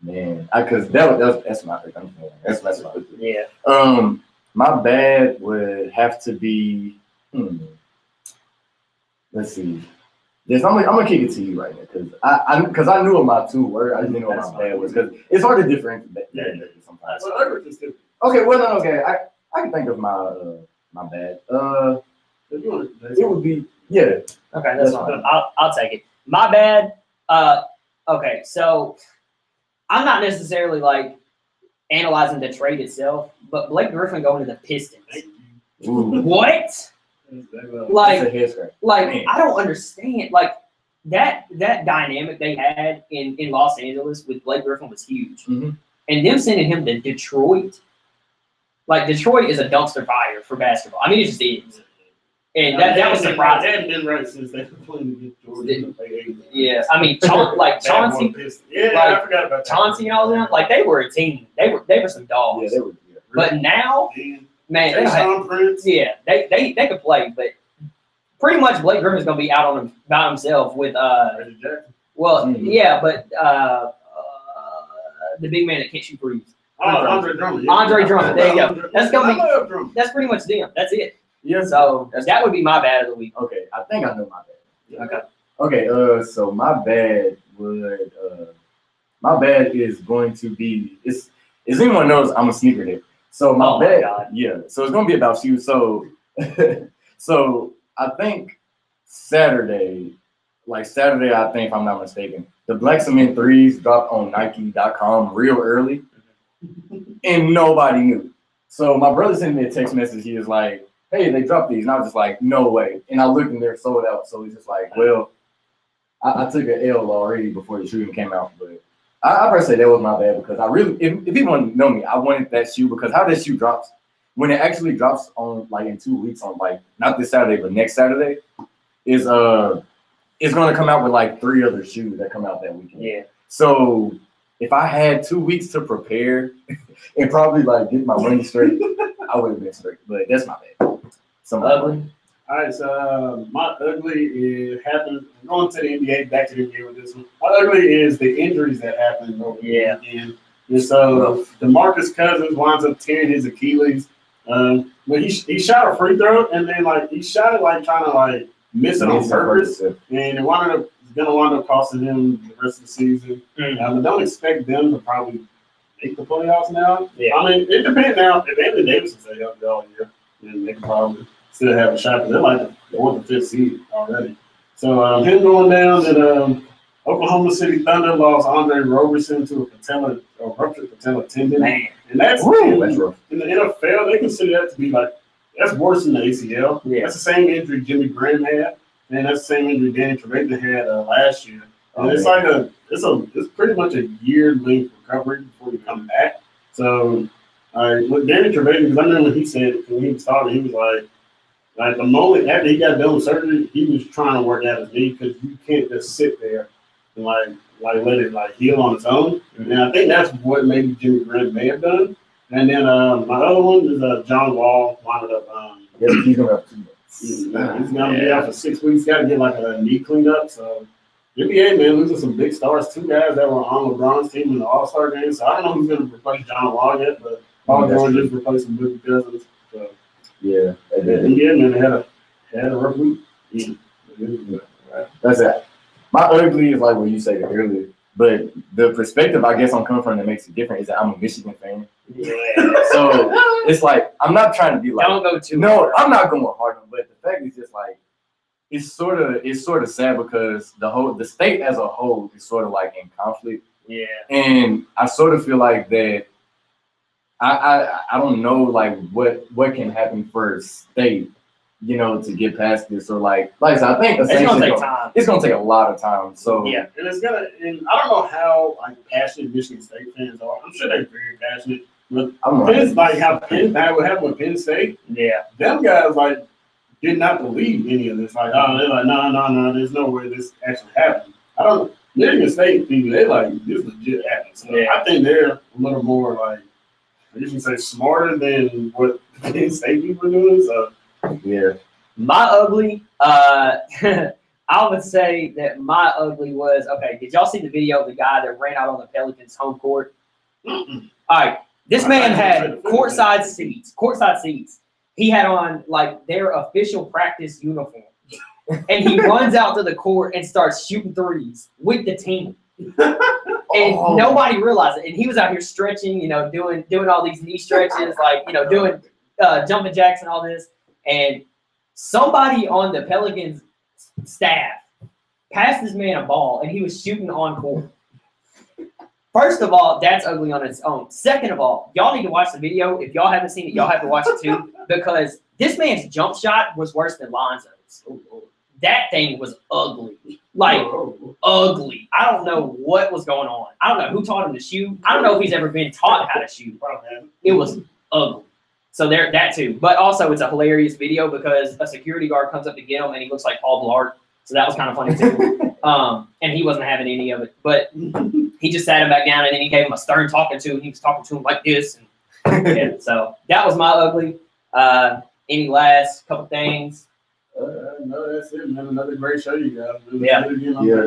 man. Because that's my pick. That's my pick. Yeah. My bad would have to be. Let's see. I'm gonna kick it to you right now because I knew what my two were. I didn't know what my bad was because it's hard to differentiate sometimes. Well, Herbert is different. Okay, well, no, okay. I can think of my my bad. It would be yeah. Okay, that's fine. I'll take it. My bad. Okay, so I'm not necessarily like analyzing the trade itself, but Blake Griffin going to the Pistons. Ooh, What? that's Like, a head scratch. I don't understand. Like that dynamic they had in Los Angeles with Blake Griffin was huge, Mhm. and them sending him to Detroit. Like Detroit is a dumpster fire for basketball. I mean, it just is. And that was surprising. They hadn't been right since they were playing against Jordan. Yeah, I mean, Chauncey, Yeah, like, I forgot about that. Chauncey and all them, like they were a team. They were some dogs. Yeah, they were. Yeah. But now, man, they don't have- Tayshaun Prince. yeah, they could play, but pretty much Blake Griffin's gonna be out on him by himself with Reggie Jackson. well, Mhm. yeah, but the big man that can't shoot threes. Andre Drummond. Yeah. Andre Drummond, there you go. Andre- That's gonna be- I love Drummond. That's pretty much them. That's it. Yeah. So That's- that would be my bad of the week. Okay, I think I know my bad. Okay. Okay, so my bad would my bad is going to be as anyone knows I'm a sneakerhead. So my Oh my bad, God. yeah. So it's gonna be about shoes. So so I think Saturday, I think if I'm not mistaken, the Black Cement 3s dropped on Nike.com real early, and nobody knew. So my brother sent me a text message. He was like, "Hey, they dropped these," and I was just like, "No way!" And I looked and they're sold out. So he's just like, "Well, I took an L already before the shoe even came out." But I first say that was my bad because I really, if people want to know me, I wanted that shoe because how that shoe drops, when it actually drops on in 2 weeks on not this Saturday but next Saturday, is it's gonna come out with 3 other shoes that come out that weekend. Yeah. So if I had 2 weeks to prepare and probably like get my money straight, I would have been straight. But that's my bad. Ugly. All right, so my ugly is happened. I'm going to the NBA, back to the NBA with this one. My ugly is the injuries that happened over the weekend. And so DeMarcus Cousins winds up tearing his Achilles. But he shot a free throw, and then like he shot it like trying to like miss it on purpose, and it gonna wind up costing him the rest of the season. But don't expect them to probably make the playoffs now. Yeah. I mean, it depends now. If Anthony Davis will stay healthy all year, then they can probably still have a shot. Because they're like the 4th or 5th seed already. So him going down that Oklahoma City Thunder lost Andre Roberson to a ruptured patella tendon. Man. And that's rough. In the NFL, they consider that to be like, that's worse than the ACL. Yeah. That's the same injury Jimmy Graham had, and that's the same injury Danny Trevathan had last year. And it's like it's pretty much a year-length recovery before you come back. So, with Danny Trevathan, because I remember when he said when he started, he was like the moment after he got done with surgery, he was trying to work out his knee because you can't just sit there and like let it like heal on its own. And I think that's what maybe Jimmy Graham may have done. And then my other one is John Wall wound up. He's gonna have 2 months. He's gonna be out for 6 weeks. Got to get like a knee cleaned up. So NBA man losing some big stars. 2 guys that were on LeBron's team in the All-Star game. So I don't know who's gonna replace John Wall yet, but Paul George is replacing Boogie Cousins. So yeah, man, they had a rough week. Yeah. That's it. My ugly is like what you said earlier, but the perspective I guess I'm coming from that makes it different is that I'm a Michigan fan. Yeah. So it's like I'm not trying to be like Don't go too no, I'm not going hard, but the fact is just like it's sort of sad because the state as a whole is sort of like in conflict. Yeah. And I sort of feel like that I don't know like what can happen for a state, you know, to get past this or like I said, I think It's gonna take time. It's gonna take a lot of time. So yeah. And I don't know how like passionate Michigan State fans are. I'm sure they're very passionate. But Penn's like how Penn would happen with Penn State. Yeah. Them guys like did not believe any of this. Like, they're like, no, there's no way this actually happened. I don't Michigan State people, they like this legit happened. So I think they're a little more like you can say smarter than what Penn State people are doing. So yeah. My ugly, I would say that my ugly was okay. Did y'all see the video of the guy that ran out on the Pelicans home court? All right. This man had courtside seats. He had on like their official practice uniform, and he runs out to the court and starts shooting threes with the team. And nobody realized it. And he was out here stretching, you know, doing all these knee stretches, like you know, doing jumping jacks and all this. And somebody on the Pelicans staff passed this man a ball, and he was shooting on court. First of all, that's ugly on its own. Second of all, y'all need to watch the video. If y'all haven't seen it, y'all have to watch it too, because this man's jump shot was worse than Lonzo's. That thing was ugly. Like, ugly. I don't know what was going on. I don't know who taught him to shoot. I don't know if he's ever been taught how to shoot. It was ugly. So there, that too. But also, it's a hilarious video because a security guard comes up to get him, and he looks like Paul Blart. So that was kind of funny too. And he wasn't having any of it. But he just sat him back down, and then he gave him a stern talking to, and he was talking to him like this. And yeah, so that was my ugly. Any last couple things? No, that's it, man. Another great show, you guys.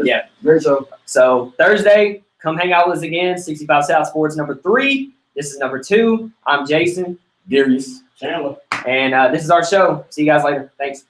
Yeah. Great show. So Thursday, come hang out with us again. 65 South Sports number 3. This is number 2. I'm Jason. Darius. Chandler. And this is our show. See you guys later. Thanks.